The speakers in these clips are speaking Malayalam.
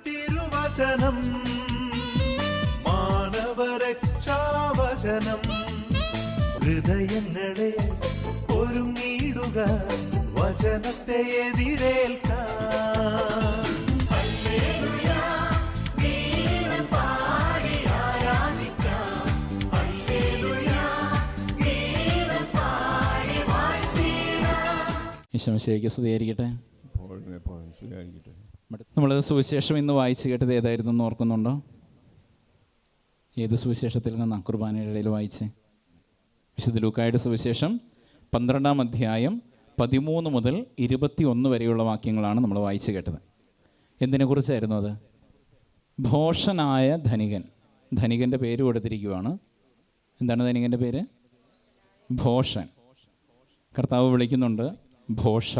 തിരുവചനം മാനവരക്ഷാവചനം ഹൃദയങ്ങളെ ഒരുങ്ങിടുക വചനത്തെ എതിരേൽക്കാൻ. ഈശോമിശിഹായ്ക്ക് സ്തുതിയായിരിക്കട്ടെ. നമ്മൾ സുവിശേഷം ഇന്ന് വായിച്ചു കേട്ടത് ഏതായിരുന്നു എന്ന് ഓർക്കുന്നുണ്ടോ? ഏത് സുവിശേഷത്തിൽ നിന്നാണ് കുർബാനയുടെ ഇടയിൽ വായിച്ചേ? വിശുദ്ധ ലൂക്കായുടെ സുവിശേഷം 12-ാം അധ്യായം 13 മുതൽ 21 വരെയുള്ള വാക്യങ്ങളാണ് നമ്മൾ വായിച്ചു കേട്ടത്. എന്തിനെക്കുറിച്ചായിരുന്നു അത്? ഭോഷനായ ധനികൻ. ധനികൻ്റെ പേര് കൊടുത്തിരിക്കുകയാണ്. എന്താണ് ധനികൻ്റെ പേര്? ഭോഷൻ. കർത്താവ് വിളിക്കുന്നുണ്ട് ഭോഷ.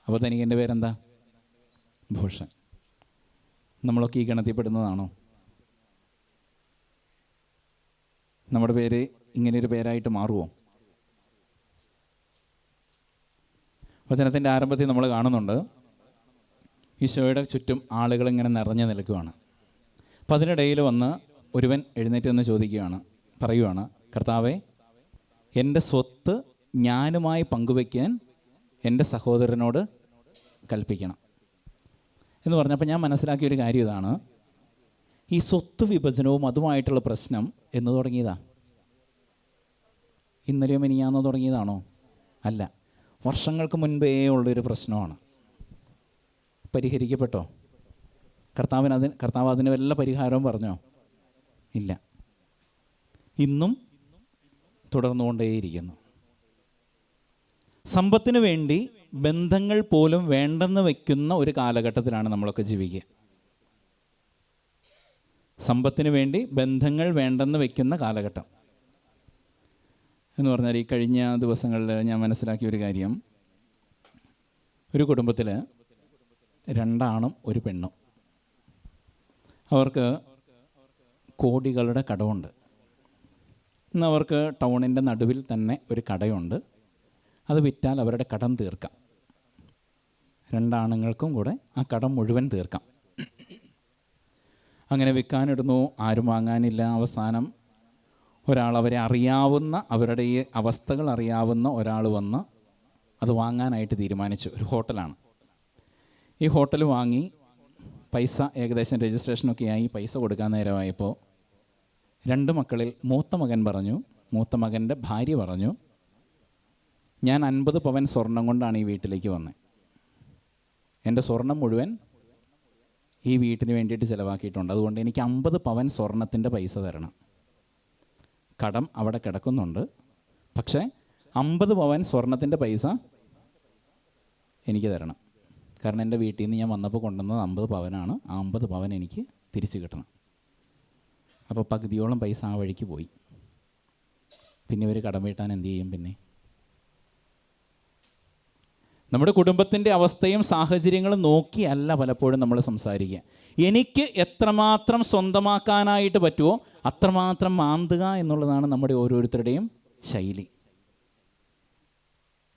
അപ്പോൾ ധനികൻ്റെ പേരെന്താ? ഭോഷൻ. നമ്മളൊക്കെ ഈ ഗണത്തിൽപ്പെടുന്നതാണോ? നമ്മുടെ പേര് ഇങ്ങനെയൊരു പേരായിട്ട് മാറുമോ? വചനത്തിൻ്റെ ആരംഭത്തിൽ നമ്മൾ കാണുന്നുണ്ട് ഈശോയുടെ ചുറ്റും ആളുകൾ ഇങ്ങനെ നിറഞ്ഞു നിൽക്കുകയാണ്. അപ്പം അതിനിടയിൽ വന്ന് ഒരുവൻ എഴുന്നേറ്റ് നിന്ന് ചോദിക്കുകയാണ്, പറയുകയാണ്, കർത്താവേ, എൻ്റെ സ്വത്ത് ഞാനുമായി പങ്കുവയ്ക്കാൻ എൻ്റെ സഹോദരനോട് കൽപ്പിക്കണം എന്ന് പറഞ്ഞപ്പോൾ ഞാൻ മനസ്സിലാക്കിയൊരു കാര്യം ഇതാണ്. ഈ സ്വത്ത് വിഭജനവും അതുമായിട്ടുള്ള പ്രശ്നം എന്ന് തുടങ്ങിയതാ? ഇന്നലെയോ മിനിയാന്നോ തുടങ്ങിയതാണോ? അല്ല, വർഷങ്ങൾക്ക് മുൻപേ ഉള്ളൊരു പ്രശ്നമാണ്. പരിഹരിക്കപ്പെട്ടോ? കർത്താവ് അതിന് വല്ല പരിഹാരവും പറഞ്ഞോ? ഇല്ല. ഇന്നും തുടർന്നുകൊണ്ടേയിരിക്കുന്നു. സമ്പത്തിന് വേണ്ടി ബന്ധങ്ങൾ പോലും വേണ്ടെന്ന് വയ്ക്കുന്ന ഒരു കാലഘട്ടത്തിലാണ് നമ്മളൊക്കെ ജീവിക്കുക. സമ്പത്തിന് വേണ്ടി ബന്ധങ്ങൾ വേണ്ടെന്ന് വയ്ക്കുന്ന കാലഘട്ടം എന്ന് പറഞ്ഞാൽ, ഈ കഴിഞ്ഞ ദിവസങ്ങളിൽ ഞാൻ മനസ്സിലാക്കിയ ഒരു കാര്യം, ഒരു കുടുംബത്തിൽ 2 ആണും 1 പെണ്ണും. അവർക്ക് കോടികളുടെ കടമുണ്ട്. ഇന്ന് അവർക്ക് ടൗണിൻ്റെ നടുവിൽ തന്നെ ഒരു കടയുണ്ട്. അത് വിറ്റാൽ അവരുടെ കടം തീർക്കാം. 2 ആണുങ്ങൾക്കും കൂടെ ആ കടം മുഴുവൻ തീർക്കാം. അങ്ങനെ വിൽക്കാനിടുന്നു, ആരും വാങ്ങാനില്ല. അവസാനം ഒരാൾ, അവരെ അറിയാവുന്ന, അവരുടെ ഈ അവസ്ഥകൾ അറിയാവുന്ന ഒരാൾ വന്ന് അത് വാങ്ങാനായിട്ട് തീരുമാനിച്ചു. ഒരു ഹോട്ടലാണ്. ഈ ഹോട്ടൽ വാങ്ങി പൈസ ഏകദേശം രജിസ്ട്രേഷനൊക്കെ ആയി പൈസ കൊടുക്കാൻ നേരമായപ്പോൾ 2 മക്കളിൽ മൂത്ത മകൻ്റെ ഭാര്യ പറഞ്ഞു, ഞാൻ 50 പവൻ സ്വർണം കൊണ്ടാണ് ഈ വീട്ടിലേക്ക് വന്നത്. എൻ്റെ സ്വർണം മുഴുവൻ ഈ വീട്ടിന് വേണ്ടിയിട്ട് ചിലവാക്കിയിട്ടുണ്ട്. അതുകൊണ്ട് എനിക്ക് 50 പവൻ സ്വർണത്തിൻ്റെ പൈസ തരണം. കടം അവിടെ കിടക്കുന്നുണ്ട്, പക്ഷേ 50 പവൻ സ്വർണത്തിൻ്റെ പൈസ എനിക്ക് തരണം. കാരണം എൻ്റെ വീട്ടിൽ നിന്ന് ഞാൻ വന്നപ്പോൾ കൊണ്ടുവന്നത് 50 പവനാണ്. ആ 50 പവൻ എനിക്ക് തിരിച്ചു കിട്ടണം. അപ്പോൾ പകുതിയോളം പൈസ ആ വഴിക്ക് പോയി. പിന്നെ ഇവർ കടം വീട്ടാൻ എന്ത് ചെയ്യും? പിന്നെ നമ്മുടെ കുടുംബത്തിൻ്റെ അവസ്ഥയും സാഹചര്യങ്ങളും നോക്കിയല്ല പലപ്പോഴും നമ്മൾ സംസാരിക്കുക. എനിക്ക് എത്രമാത്രം സ്വന്തമാക്കാനായിട്ട് പറ്റുമോ അത്രമാത്രം മാന്തുക എന്നുള്ളതാണ് നമ്മുടെ ഓരോരുത്തരുടെയും ശൈലി.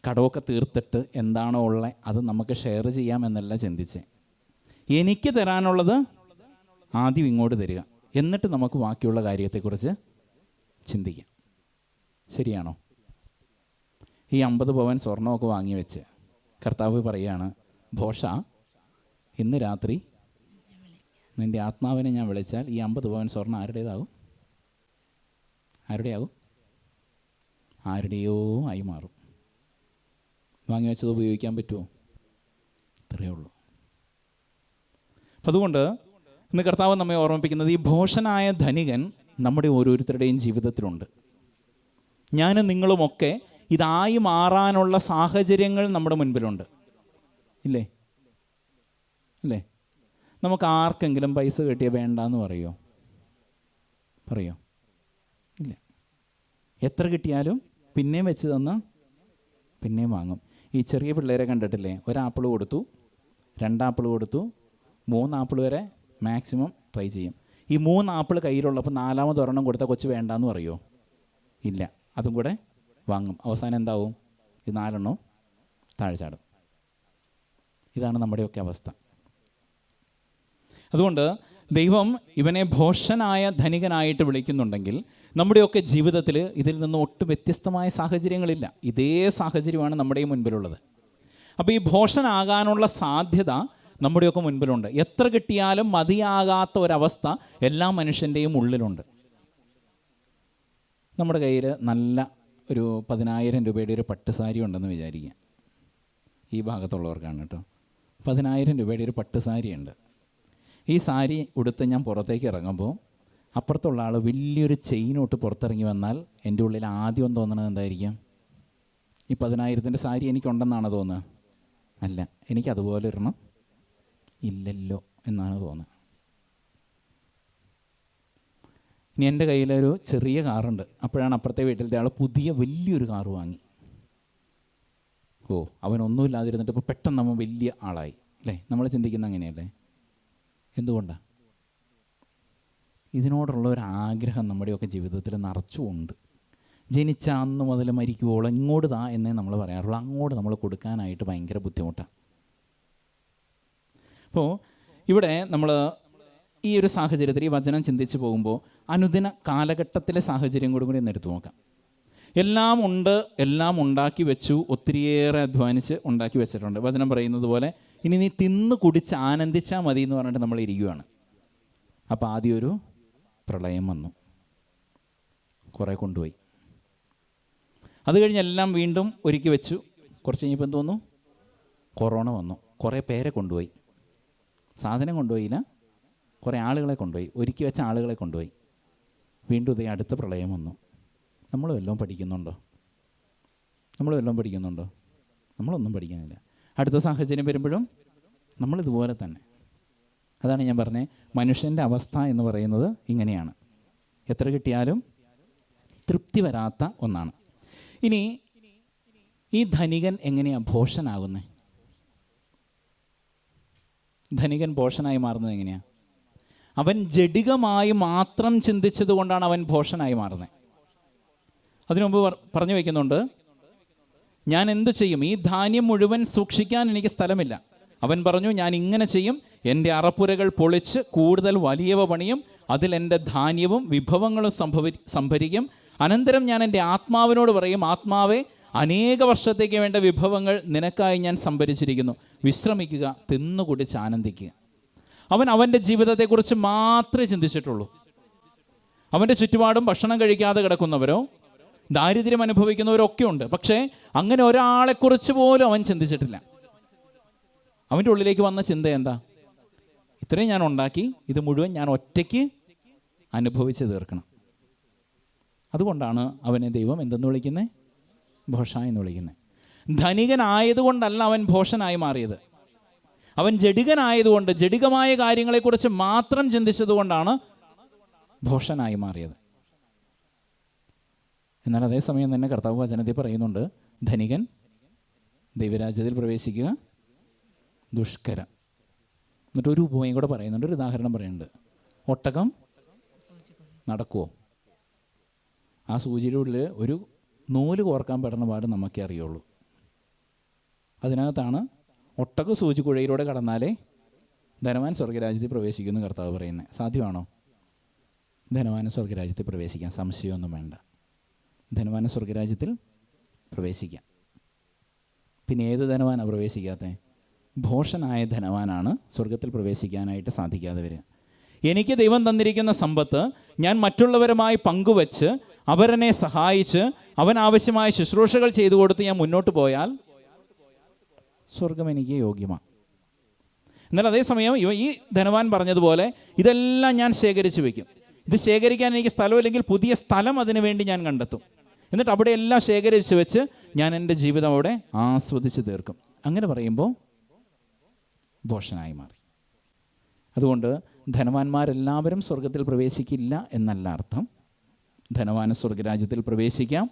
കടമൊക്കെ തീർത്തിട്ട് എന്താണോ ഉള്ളത് അത് നമുക്ക് ഷെയർ ചെയ്യാമെന്നല്ല ചിന്തിച്ച്, എനിക്ക് തരാനുള്ളത് ആദ്യം ഇങ്ങോട്ട് തരിക, എന്നിട്ട് നമുക്ക് ബാക്കിയുള്ള കാര്യത്തെക്കുറിച്ച് ചിന്തിക്കാം. ശരിയാണോ? ഈ 50 പവൻ സ്വർണ്ണമൊക്കെ വാങ്ങി വെച്ച് കർത്താവ് പറയുകയാണ്, ഭോഷ, ഇന്ന് രാത്രി നിൻ്റെ ആത്മാവിനെ ഞാൻ വിളിച്ചാൽ ഈ 50 പവൻ സ്വർണ്ണം ആരുടേതാകും? ആരുടെയോ ആയി മാറും. വാങ്ങി വെച്ചത് ഉപയോഗിക്കാൻ പറ്റുമോ? ഇത്രയേ ഉള്ളൂ. അപ്പം അതുകൊണ്ട് ഇന്ന് കർത്താവ് നമ്മെ ഓർമ്മിപ്പിക്കുന്നത്, ഈ ഭോഷനായ ധനികൻ നമ്മുടെ ഓരോരുത്തരുടെയും ജീവിതത്തിലുണ്ട്. ഞാനും നിങ്ങളുമൊക്കെ ഇതായി മാറാനുള്ള സാഹചര്യങ്ങൾ നമ്മുടെ മുൻപിലുണ്ട്. ഇല്ലേ? നമുക്ക് ആർക്കെങ്കിലും പൈസ കിട്ടിയാൽ വേണ്ടാന്ന് പറയോ? ഇല്ല. എത്ര കിട്ടിയാലും പിന്നെയും വെച്ച് തന്ന് പിന്നെയും വാങ്ങും. ഈ ചെറിയ പിള്ളേരെ കണ്ടിട്ടില്ലേ? 1 ആപ്പിൾ കൊടുത്തു, 2 ആപ്പിൾ കൊടുത്തു, 3 ആപ്പിൾ വരെ മാക്സിമം ട്രൈ ചെയ്യും. ഈ 3 ആപ്പിൾ കയ്യിലുള്ളപ്പോൾ 4ാമത് ഒരെണ്ണം കൊടുത്താൽ കൊച്ചു വേണ്ടാന്ന് പറയുമോ? ഇല്ല, അതും കൂടെ വാങ്ങും. അവസാനം എന്താവും? ഈ 4 എണ്ണവും താഴെ ചാടും. ഇതാണ് നമ്മുടെയൊക്കെ അവസ്ഥ. അതുകൊണ്ട് ദൈവം ഇവനെ ഭോഷനായ ധനികനായിട്ട് വിളിക്കുന്നുണ്ടെങ്കിൽ നമ്മുടെയൊക്കെ ജീവിതത്തിൽ ഇതിൽ നിന്ന് ഒട്ടും വ്യത്യസ്തമായ സാഹചര്യങ്ങളില്ല. ഇതേ സാഹചര്യമാണ് നമ്മുടെയും മുൻപിലുള്ളത്. അപ്പോൾ ഈ ഭോഷനാകാനുള്ള സാധ്യത നമ്മുടെയൊക്കെ മുൻപിലുണ്ട്. എത്ര കിട്ടിയാലും മതിയാകാത്ത ഒരവസ്ഥ എല്ലാ മനുഷ്യൻ്റെയും ഉള്ളിലുണ്ട്. നമ്മുടെ കയ്യിൽ നല്ല ഒരു 10,000 രൂപയുടെ ഒരു പട്ടുസാരി ഉണ്ടെന്ന് വിചാരിക്കുക. ഈ ഭാഗത്തുള്ളവർക്കാണ് കേട്ടോ. 10,000 രൂപയുടെ ഒരു പട്ടുസാരി ഉണ്ട്. ഈ സാരി ഉടുത്ത് ഞാൻ പുറത്തേക്ക് ഇറങ്ങുമ്പോൾ അപ്പുറത്തുള്ള ആൾ വലിയൊരു ചെയിനോട്ട് പുറത്തിറങ്ങി വന്നാൽ എൻ്റെ ഉള്ളിൽ ആദ്യം തോന്നുന്നത് എന്തായിരിക്കും? ഈ 10,000-ൻ്റെ സാരി എനിക്കുണ്ടെന്നാണ് തോന്നുന്നത്? അല്ല, എനിക്കതുപോലെ ഒരെണ്ണം ഇല്ലല്ലോ എന്നാണ് തോന്നുന്നത്. ഇനി എൻ്റെ കയ്യിലൊരു ചെറിയ കാറുണ്ട്. അപ്പോഴാണ് അപ്പുറത്തെ വീട്ടിലത്തെ ആൾ പുതിയ വലിയൊരു കാറ് വാങ്ങി. അവനൊന്നുമില്ലാതിരുന്നിട്ട് ഇപ്പോൾ പെട്ടെന്ന് നമ്മൾ വലിയ ആളായി അല്ലേ? നമ്മൾ ചിന്തിക്കുന്ന അങ്ങനെയല്ലേ? എന്തുകൊണ്ടാണ്? ഇതിനോടുള്ള ഒരു ആഗ്രഹം നമ്മുടെയൊക്കെ ജീവിതത്തിൽ നിറച്ചുകൊണ്ട് ജനിച്ച അന്ന് മുതൽ മരിക്കുവോളം ഇങ്ങോട്ട് താ എന്നേ നമ്മൾ പറയാറുള്ളൂ. അങ്ങോട്ട് നമ്മൾ കൊടുക്കാനായിട്ട് ഭയങ്കര ബുദ്ധിമുട്ടാണ്. അപ്പോൾ ഇവിടെ നമ്മൾ ഈ ഒരു സാഹചര്യത്തിൽ ഈ വചനം ചിന്തിച്ച് പോകുമ്പോൾ അനുദിന കാലഘട്ടത്തിലെ സാഹചര്യം കൂടി ഒന്ന് എടുത്തു നോക്കാം. എല്ലാം ഉണ്ട്, എല്ലാം ഉണ്ടാക്കി വെച്ചു, ഒത്തിരിയേറെ അധ്വാനിച്ച് ഉണ്ടാക്കി വെച്ചിട്ടുണ്ട്. വചനം പറയുന്നത് പോലെ ഇനി നീ തിന്ന് കുടിച്ച് ആനന്ദിച്ചാൽ മതി എന്ന് പറഞ്ഞിട്ട് നമ്മൾ ഇരിക്കുകയാണ്. അപ്പോൾ ആദ്യം ഒരു പ്രളയം വന്നു, കുറേ കൊണ്ടുപോയി. അത് കഴിഞ്ഞ് എല്ലാം വീണ്ടും ഒരുക്കി വെച്ചു. കുറച്ച് കഴിഞ്ഞപ്പോൾ എന്ത് വന്നു? കൊറോണ വന്നു. കുറേ പേരെ കൊണ്ടുപോയി. സാധനം കൊണ്ടുപോയില്ല, കുറേ ആളുകളെ കൊണ്ടുപോയി, ഒരുക്കി വെച്ച ആളുകളെ കൊണ്ടുപോയി. വീണ്ടും ഇതേ അടുത്ത പ്രളയം വന്നു. നമ്മൾ വല്ലതും പഠിക്കുന്നുണ്ടോ? നമ്മളൊന്നും പഠിക്കുന്നില്ല. അടുത്ത സാഹചര്യം വരുമ്പോഴും നമ്മളിതുപോലെ തന്നെ. അതാണ് ഞാൻ പറഞ്ഞത്, മനുഷ്യൻ്റെ അവസ്ഥ എന്ന് പറയുന്നത് ഇങ്ങനെയാണ്. എത്ര കിട്ടിയാലും തൃപ്തി വരാത്ത ഒന്നാണ്. ഇനി ഈ ധനികൻ എങ്ങനെയാണ് ഭോഷനാകുന്നത്? ധനികൻ ഭോഷനായി മാറുന്നത് എങ്ങനെയാണ്? അവൻ ജഡികമായി മാത്രം ചിന്തിച്ചത് കൊണ്ടാണ് അവൻ ഭോഷനായി മാറുന്നത്. അതിനു മുമ്പ് പറഞ്ഞു വയ്ക്കുന്നുണ്ട്, ഞാൻ എന്തു ചെയ്യും? ഈ ധാന്യം മുഴുവൻ സൂക്ഷിക്കാൻ എനിക്ക് സ്ഥലമില്ല. അവൻ പറഞ്ഞു, ഞാൻ ഇങ്ങനെ ചെയ്യും, എൻ്റെ അറപ്പുരകൾ പൊളിച്ച് കൂടുതൽ വലിയവ പണിയും, അതിൽ എൻ്റെ ധാന്യവും വിഭവങ്ങളും സംഭരിക്കും. അനന്തരം ഞാൻ എൻ്റെ ആത്മാവിനോട് പറയും, ആത്മാവെ, അനേക വർഷത്തേക്ക് വേണ്ട വിഭവങ്ങൾ നിനക്കായി ഞാൻ സംഭരിച്ചിരിക്കുന്നു, വിശ്രമിക്കുക, തിന്നുകുടിച്ച് ആനന്ദിക്കുക. അവൻ അവൻ്റെ ജീവിതത്തെക്കുറിച്ച് മാത്രമേ ചിന്തിച്ചിട്ടുള്ളൂ. അവൻ്റെ ചുറ്റുപാടും ഭക്ഷണം കഴിക്കാതെ കിടക്കുന്നവരോ ദാരിദ്ര്യം അനുഭവിക്കുന്നവരൊക്കെ ഉണ്ട്. പക്ഷേ അങ്ങനെ ഒരാളെക്കുറിച്ച് പോലും അവൻ ചിന്തിച്ചിട്ടില്ല. അവൻ്റെ ഉള്ളിലേക്ക് വന്ന ചിന്ത എന്താ? ഇത്രയും ഞാൻ ഉണ്ടാക്കി, ഇത് മുഴുവൻ ഞാൻ ഒറ്റയ്ക്ക് അനുഭവിച്ച് തീർക്കണം. അതുകൊണ്ടാണ് അവനെ ദൈവം എന്തെന്ന് വിളിക്കുന്നത്? ഭോഷ എന്ന് വിളിക്കുന്നത്. ധനികനായതുകൊണ്ടല്ല അവൻ ഭോഷനായി മാറിയത്. അവൻ ജഡികനായതുകൊണ്ട്, ജഡികമായ കാര്യങ്ങളെക്കുറിച്ച് മാത്രം ചിന്തിച്ചതുകൊണ്ടാണ് ഭോഷനായി മാറിയത്. എന്നാൽ അതേസമയം തന്നെ കർത്താവ് വചനത്തിൽ പറയുന്നുണ്ട്, ധനികൻ ദൈവരാജ്യത്തിൽ പ്രവേശിക്കുക ദുഷ്കരം. എന്നിട്ട് ഒരു ഉപമയും കൂടെ പറയുന്നുണ്ട്, ഒരു ഉദാഹരണം പറയുന്നുണ്ട്. ഒട്ടകം നടക്കുമോ? ആ സൂചിയുടെ ഉള്ളിൽ ഒരു നൂല് കോർക്കാൻ പെടുന്ന പാട് നമുക്കേ അറിയുള്ളൂ. അതിനകത്താണ് ഒട്ടക സൂചിക്കുഴയിലൂടെ കടന്നാലേ ധനവാൻ സ്വർഗരാജ്യത്തിൽ പ്രവേശിക്കുമെന്ന് കർത്താവ് പറയുന്നത്. സാധ്യമാണോ? ധനവാന സ്വർഗരാജ്യത്തിൽ പ്രവേശിക്കാൻ സംശയമൊന്നും വേണ്ട. ധനവാന സ്വർഗരാജ്യത്തിൽ പ്രവേശിക്കാം. പിന്നെ ഏത് ധനവാനാണ് പ്രവേശിക്കാത്തത്? ഭോഷനായ ധനവാനാണ് സ്വർഗത്തിൽ പ്രവേശിക്കാനായിട്ട് സാധിക്കാതെ വരിക. എനിക്ക് ദൈവം തന്നിരിക്കുന്ന സമ്പത്ത് ഞാൻ മറ്റുള്ളവരുമായി പങ്കുവച്ച് അവരെന്നെ സഹായിച്ച് അവൻ ആവശ്യമായ ശുശ്രൂഷകൾ ചെയ്തു കൊടുത്ത് ഞാൻ മുന്നോട്ട് പോയാൽ സ്വർഗം എനിക്ക് യോഗ്യമാണ്. എന്നാൽ അതേസമയം ഈ ധനവാൻ പറഞ്ഞതുപോലെ ഇതെല്ലാം ഞാൻ ശേഖരിച്ച് വയ്ക്കും. ഇത് ശേഖരിക്കാൻ എനിക്ക് സ്ഥലമില്ലെങ്കിൽ പുതിയ സ്ഥലം അതിനു വേണ്ടി ഞാൻ കണ്ടെത്തും. എന്നിട്ട് അവിടെ എല്ലാം ശേഖരിച്ച് വെച്ച് ഞാൻ എൻ്റെ ജീവിതം അവിടെ ആസ്വദിച്ച് തീർക്കും. അങ്ങനെ പറയുമ്പോൾ ഭോഷനായി മാറി. അതുകൊണ്ട് ധനവാന്മാരെല്ലാവരും സ്വർഗത്തിൽ പ്രവേശിക്കില്ല എന്നല്ല അർത്ഥം. ധനവാന് സ്വർഗരാജ്യത്തിൽ പ്രവേശിക്കാം,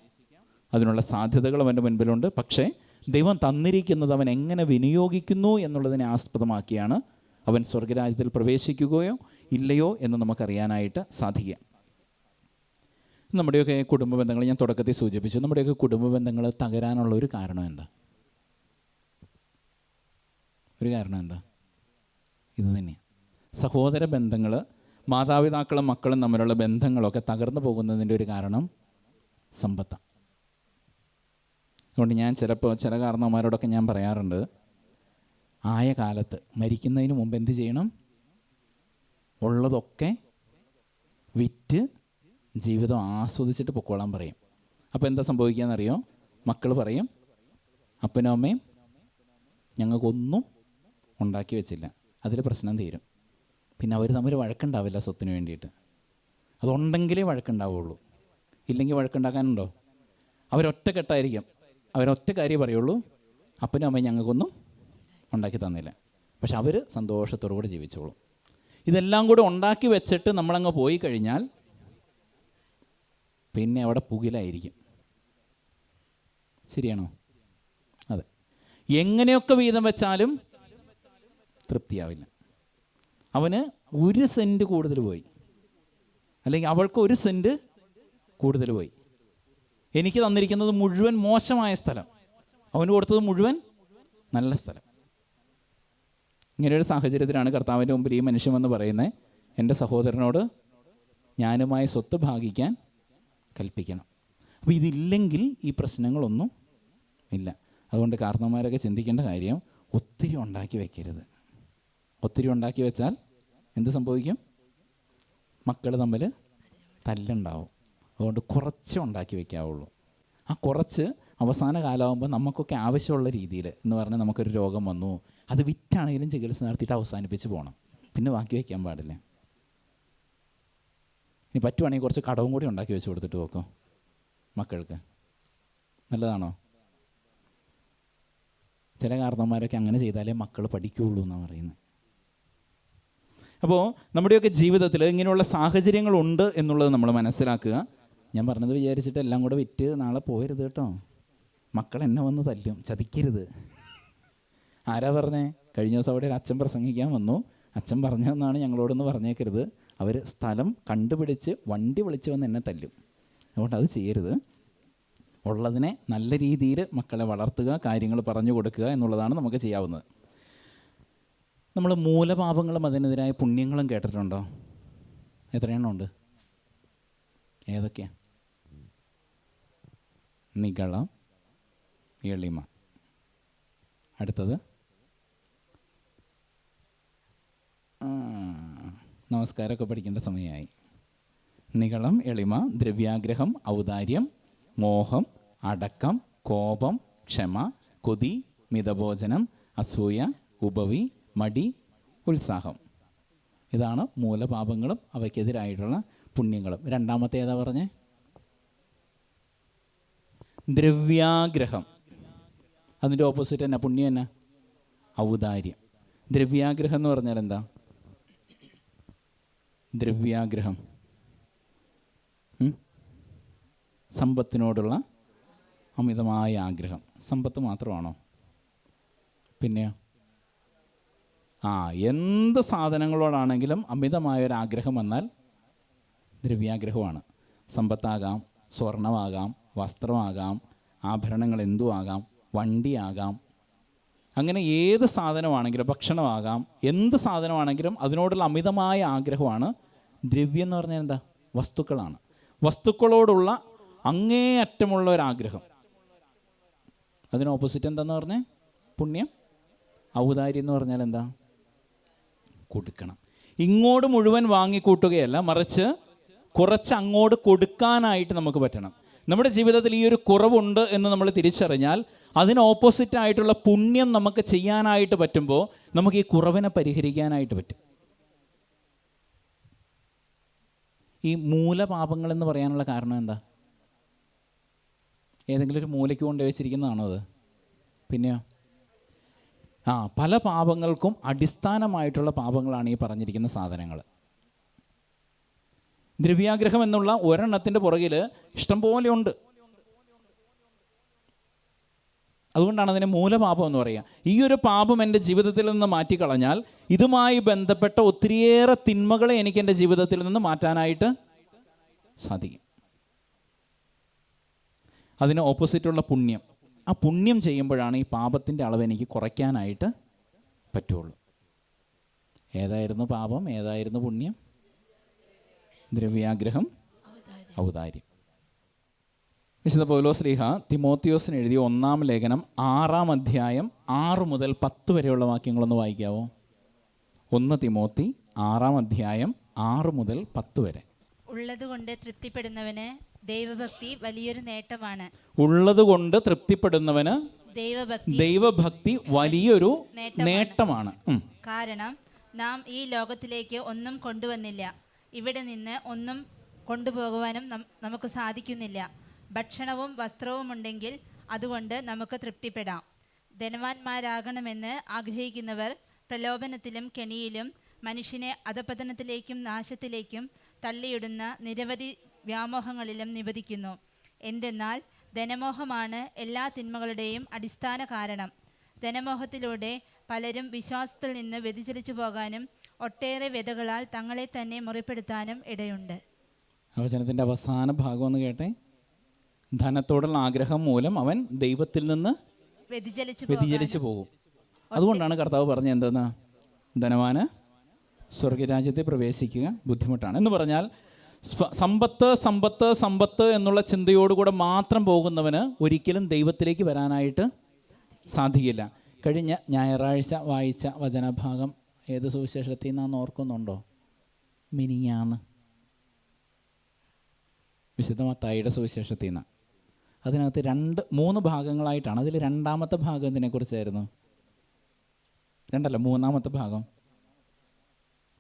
അതിനുള്ള സാധ്യതകൾ അവൻ്റെ മുൻപിലുണ്ട്. പക്ഷേ ദൈവം തന്നിരിക്കുന്നത് അവൻ എങ്ങനെ വിനിയോഗിക്കുന്നു എന്നുള്ളതിനെ ആസ്പദമാക്കിയാണ് അവൻ സ്വർഗരാജ്യത്തിൽ പ്രവേശിക്കുകയോ ഇല്ലയോ എന്ന് നമുക്കറിയാനായിട്ട് സാധിക്കുക. നമ്മുടെയൊക്കെ കുടുംബ ബന്ധങ്ങൾ ഞാൻ തുടക്കത്തിൽ സൂചിപ്പിച്ചു. നമ്മുടെയൊക്കെ കുടുംബ ബന്ധങ്ങൾ തകരാനുള്ള ഒരു കാരണം എന്താ? ഇത് തന്നെയാണ്. സഹോദര ബന്ധങ്ങൾ, മാതാപിതാക്കളും മക്കളും തമ്മിലുള്ള ബന്ധങ്ങളൊക്കെ തകർന്നു പോകുന്നതിൻ്റെ ഒരു കാരണം സമ്പത്താണ്. അതുകൊണ്ട് ഞാൻ ചിലപ്പോൾ ചില കാരണവന്മാരോടൊക്കെ ഞാൻ പറയാറുണ്ട്, ആയ കാലത്ത് മരിക്കുന്നതിന് മുമ്പ് എന്ത് ചെയ്യണം? ഉള്ളതൊക്കെ വിറ്റ് ജീവിതം ആസ്വദിച്ചിട്ട് പൊക്കോളാൻ പറയും. അപ്പോൾ എന്താ സംഭവിക്കുകയെന്നറിയോ? മക്കൾ പറയും, അപ്പനും അമ്മയും ഞങ്ങൾക്കൊന്നും ഉണ്ടാക്കി വെച്ചില്ല. അതിൽ പ്രശ്നം തീരും. പിന്നെ അവർ തമ്മിൽ വഴക്കുണ്ടാവില്ല സ്വത്തിന് വേണ്ടിയിട്ട്. അതുണ്ടെങ്കിലേ വഴക്കുണ്ടാവുള്ളൂ, ഇല്ലെങ്കിൽ വഴക്കുണ്ടാക്കാനുണ്ടോ? അവരൊറ്റക്കെട്ടായിരിക്കും. അവരൊറ്റ കാര്യം പറയുള്ളൂ, അപ്പനും അമ്മയും ഞങ്ങൾക്കൊന്നും ഉണ്ടാക്കി തന്നില്ല. പക്ഷെ അവർ സന്തോഷത്തോടു കൂടെ ജീവിച്ചോളും. ഇതെല്ലാം കൂടെ ഉണ്ടാക്കി വെച്ചിട്ട് നമ്മളങ്ങ് പോയി കഴിഞ്ഞാൽ പിന്നെ അവിടെ പുകിലായിരിക്കും. ശരിയാണോ? അതെ. എങ്ങനെയൊക്കെ വീതം വെച്ചാലും തൃപ്തിയാവില്ല. അവന് 1 സെൻറ്റ് കൂടുതൽ പോയി, അല്ലെങ്കിൽ അവൾക്ക് 1 സെൻറ്റ് കൂടുതൽ പോയി. എനിക്ക് തന്നിരിക്കുന്നത് മുഴുവൻ മോശമായ സ്ഥലം, അവന് കൊടുത്തത് മുഴുവൻ നല്ല സ്ഥലം. ഇങ്ങനെയൊരു സാഹചര്യത്തിലാണ് കർത്താവിൻ്റെ മുമ്പിൽ ഈ മനുഷ്യൻ വന്ന് പറയുന്നത്, എൻ്റെ സഹോദരനോട് ഞാനുമായി സ്വത്ത് ഭാഗിക്കാൻ കൽപ്പിക്കണം. അപ്പോൾ ഇതില്ലെങ്കിൽ ഈ പ്രശ്നങ്ങളൊന്നും ഇല്ല. അതുകൊണ്ട് കാരണവന്മാരൊക്കെ ചിന്തിക്കേണ്ട കാര്യം, ഒത്തിരി ഉണ്ടാക്കി വയ്ക്കരുത്. ഒത്തിരി ഉണ്ടാക്കി വെച്ചാൽ എന്ത് സംഭവിക്കും? മക്കൾ തമ്മിൽ തല്ലുണ്ടാവും. അതുകൊണ്ട് കുറച്ച് ഉണ്ടാക്കി വയ്ക്കാവുള്ളൂ. ആ കുറച്ച് അവസാന കാലമാകുമ്പോൾ നമുക്കൊക്കെ ആവശ്യമുള്ള രീതിയിൽ എന്ന് പറഞ്ഞാൽ നമുക്കൊരു രോഗം വന്നു, അത് വിറ്റാണെങ്കിലും ചികിത്സ നടത്തിയിട്ട് അവസാനിപ്പിച്ച് പോകണം. പിന്നെ ബാക്കി വയ്ക്കാൻ പാടില്ല. ഇനി പറ്റുവാണെങ്കിൽ കുറച്ച് കടവും കൂടി ഉണ്ടാക്കി വെച്ച് കൊടുത്തിട്ട് നോക്കോ മക്കൾക്ക്. നല്ലതാണോ? ചില കാരണവന്മാരൊക്കെ അങ്ങനെ ചെയ്താലേ മക്കൾ പഠിക്കുകയുള്ളൂ എന്നാണ് പറയുന്നത്. അപ്പോൾ നമ്മുടെയൊക്കെ ജീവിതത്തിൽ ഇങ്ങനെയുള്ള സാഹചര്യങ്ങളുണ്ട് എന്നുള്ളത് നമ്മൾ മനസ്സിലാക്കുക. ഞാൻ പറഞ്ഞത് വിചാരിച്ചിട്ട് എല്ലാം കൂടെ വിറ്റ് നാളെ പോകരുത് കേട്ടോ. മക്കൾ എന്നെ വന്ന് തല്ലും, ചതിക്കരുത്. ആരാ പറഞ്ഞേ? കഴിഞ്ഞ ദിവസം അവിടെ ഒരു അച്ഛൻ പ്രസംഗിക്കാൻ വന്നു. അച്ഛൻ പറഞ്ഞതെന്നാണ് ഞങ്ങളോടൊന്ന് പറഞ്ഞേക്കരുത്. അവർ സ്ഥലം കണ്ടുപിടിച്ച് വണ്ടി വിളിച്ച് വന്ന് എന്നെ തല്ലും. അതുകൊണ്ട് അത് ചെയ്യരുത്. ഉള്ളതിനെ നല്ല രീതിയിൽ മക്കളെ വളർത്തുക, കാര്യങ്ങൾ പറഞ്ഞു കൊടുക്കുക എന്നുള്ളതാണ് നമുക്ക് ചെയ്യാവുന്നത്. നമ്മൾ മൂലപാപങ്ങളും അതിനെതിരായ പുണ്യങ്ങളും കേട്ടിട്ടുണ്ടോ? എത്രയെണ്ണം ഉണ്ട്? ഏതൊക്കെയാ? നിഗളം, എളിമ. അടുത്തത് നമസ്കാരമൊക്കെ പഠിക്കേണ്ട സമയമായി. നിഗളം, എളിമ, ദ്രവ്യാഗ്രഹം, ഔദാര്യം, മോഹം, അടക്കം, കോപം, ക്ഷമ, കൊതി, മിതഭോജനം, അസൂയ, ഉപവി, മടി, ഉത്സാഹം. ഇതാണ് മൂലപാപങ്ങളും അവയ്ക്കെതിരായിട്ടുള്ള പുണ്യങ്ങളും. രണ്ടാമത്തെ ഏതാ പറഞ്ഞേ? ദ്രവ്യാഗ്രഹം. അതിൻ്റെ ഓപ്പോസിറ്റ് തന്നെ പുണ്യം തന്നെ ഔദാര്യം. ദ്രവ്യാഗ്രഹം എന്ന് പറഞ്ഞാൽ എന്താ? ദ്രവ്യാഗ്രഹം സമ്പത്തിനോടുള്ള അമിതമായ ആഗ്രഹം. സമ്പത്ത് മാത്രമാണോ? പിന്നെയോ? എന്ത് സാധനങ്ങളോടാണെങ്കിലും അമിതമായൊരാഗ്രഹം വന്നാൽ ദ്രവ്യാഗ്രഹമാണ്. സമ്പത്താകാം, സ്വർണമാകാം, വസ്ത്രമാകാം, ആഭരണങ്ങൾ എന്തും ആകാം, വണ്ടിയാകാം. അങ്ങനെ ഏത് സാധനമാണെങ്കിലും, ഭക്ഷണമാകാം, എന്ത് സാധനമാണെങ്കിലും അതിനോടുള്ള അമിതമായ ആഗ്രഹമാണ് ദ്രവ്യം എന്ന് പറഞ്ഞാൽ എന്താ? വസ്തുക്കളാണ്. വസ്തുക്കളോടുള്ള അങ്ങേയറ്റമുള്ള ഒരാഗ്രഹം. അതിന് ഓപ്പോസിറ്റ് എന്താന്ന് പറഞ്ഞേ? പുണ്യം. ഔദാര്യം എന്ന് പറഞ്ഞാൽ എന്താ? കൊടുക്കണം. ഇങ്ങോട്ട് മുഴുവൻ വാങ്ങിക്കൂട്ടുകയല്ല, മറിച്ച് കുറച്ച് അങ്ങോട്ട് കൊടുക്കാനായിട്ട് നമുക്ക് പറ്റണം. നമ്മുടെ ജീവിതത്തിൽ ഈ ഒരു കുറവുണ്ട് എന്ന് നമ്മൾ തിരിച്ചറിഞ്ഞാൽ അതിന് ഓപ്പോസിറ്റായിട്ടുള്ള പുണ്യം നമുക്ക് ചെയ്യാനായിട്ട് പറ്റുമ്പോൾ നമുക്ക് ഈ കുറവിനെ പരിഹരിക്കാനായിട്ട് പറ്റും. ഈ മൂലപാപങ്ങൾ എന്ന് പറയാനുള്ള കാരണം എന്താ? ഏതെങ്കിലും ഒരു മൂലയ്ക്ക് കൊണ്ട് വെച്ചിരിക്കുന്നതാണോ അത്? പിന്നെയോ? പല പാപങ്ങൾക്കും അടിസ്ഥാനമായിട്ടുള്ള പാപങ്ങളാണ് ഈ പറഞ്ഞിരിക്കുന്ന സാധനങ്ങൾ. ദ്രവ്യാഗ്രഹം എന്നുള്ള ഒരെണ്ണത്തിൻ്റെ പുറകിൽ ഇഷ്ടം പോലെ ഉണ്ട്. അതുകൊണ്ടാണ് അതിനെ മൂലപാപം എന്ന് പറയുക. ഈ ഒരു പാപം എൻ്റെ ജീവിതത്തിൽ നിന്ന് മാറ്റിക്കളഞ്ഞാൽ ഇതുമായി ബന്ധപ്പെട്ട ഒത്തിരിയേറെ തിന്മകളെ എനിക്ക് എൻ്റെ ജീവിതത്തിൽ നിന്ന് മാറ്റാനായിട്ട് സാധിക്കും. അതിന് ഓപ്പോസിറ്റുള്ള പുണ്യം. ആ പുണ്യം ചെയ്യുമ്പോഴാണ് ഈ പാപത്തിൻ്റെ അളവ് എനിക്ക് കുറയ്ക്കാനായിട്ട് പറ്റുള്ളൂ. ഏതായിരുന്നു പാപം, ഏതായിരുന്നു പുണ്യം? ദ്രവ്യാഗ്രഹം, ഔദാര്യം. വിശുദ്ധ പൗലോസ് ശ്ലീഹ തിമോത്തിയോസിന് എഴുതിയ 1-ാം ലേഖനം 6-ാം അധ്യായം 6 മുതൽ 10 വരെയുള്ള വാക്യങ്ങളൊന്ന് വായിക്കാവോ? 1 തിമോത്തി 6-ാം അധ്യായം 6 മുതൽ 10 വരെ. ഉള്ളതുകൊണ്ട് തൃപ്തിപ്പെടുന്നവന് ദൈവഭക്തി വലിയൊരു നേട്ടമാണ്. ഉള്ളതുകൊണ്ട് തൃപ്തിപ്പെടുന്നവന് ദൈവഭക്തി വലിയൊരു നേട്ടമാണ്. കാരണം നാം ഈ ലോകത്തിലേക്ക് ഒന്നും കൊണ്ടുവന്നില്ല, ഇവിടെ നിന്ന് ഒന്നും കൊണ്ടുപോകുവാനും നമുക്ക് സാധിക്കുന്നില്ല. ഭക്ഷണവും വസ്ത്രവും ഉണ്ടെങ്കിൽ അതുകൊണ്ട് നമുക്ക് തൃപ്തിപ്പെടാം. ധനവാന്മാരാകണമെന്ന് ആഗ്രഹിക്കുന്നവർ പ്രലോഭനത്തിലും കെണിയിലും മനുഷ്യനെ അധപതനത്തിലേക്കും നാശത്തിലേക്കും തള്ളിയിടുന്ന നിരവധി വ്യാമോഹങ്ങളിലും നിബദിക്കുന്നു. എന്തെന്നാൽ ധനമോഹമാണ് എല്ലാ തിന്മകളുടെയും അടിസ്ഥാന കാരണം. ധനമോഹത്തിലൂടെ പലരും വിശ്വാസത്തിൽ നിന്ന് വ്യതിചലിച്ചു പോകാനും ഒട്ടേറെ വ്യതകളാൽ തങ്ങളെ തന്നെ മുറിപ്പെടുത്താനും ഇടയുണ്ട്. വചനത്തിൻ്റെ അവസാന ഭാഗം ഒന്ന് കേട്ടെ. ധനത്തോടുള്ള ആഗ്രഹം മൂലം അവൻ ദൈവത്തിൽ നിന്ന് വ്യതിചലിച്ചു പോകും. അതുകൊണ്ടാണ് കർത്താവ് പറഞ്ഞത് എന്തെന്ന്? ധനവാന് സ്വർഗരാജ്യത്തെ പ്രവേശിക്കുക ബുദ്ധിമുട്ടാണ് എന്ന് പറഞ്ഞാൽ സമ്പത്ത് സമ്പത്ത് സമ്പത്ത് എന്നുള്ള ചിന്തയോടുകൂടെ മാത്രം പോകുന്നവന് ഒരിക്കലും ദൈവത്തിലേക്ക് വരാനായിട്ട് സാധിക്കില്ല. കഴിഞ്ഞ ഞായറാഴ്ച വായിച്ച വചനഭാഗം ഏത് സുവിശേഷത്തിൽ നിന്നാന്ന് ഓർക്കുന്നുണ്ടോ? മിനിഞ്ഞാന്ന് വിശുദ്ധ മത്തായിയുടെ സുവിശേഷത്തിൽ നിന്ന്. അതിനകത്ത് 3 ഭാഗങ്ങളായിട്ടാണ്. അതിൽ 2-ാമത്തെ ഭാഗം ഇതിനെക്കുറിച്ചായിരുന്നു. 2 3-ാമത്തെ ഭാഗം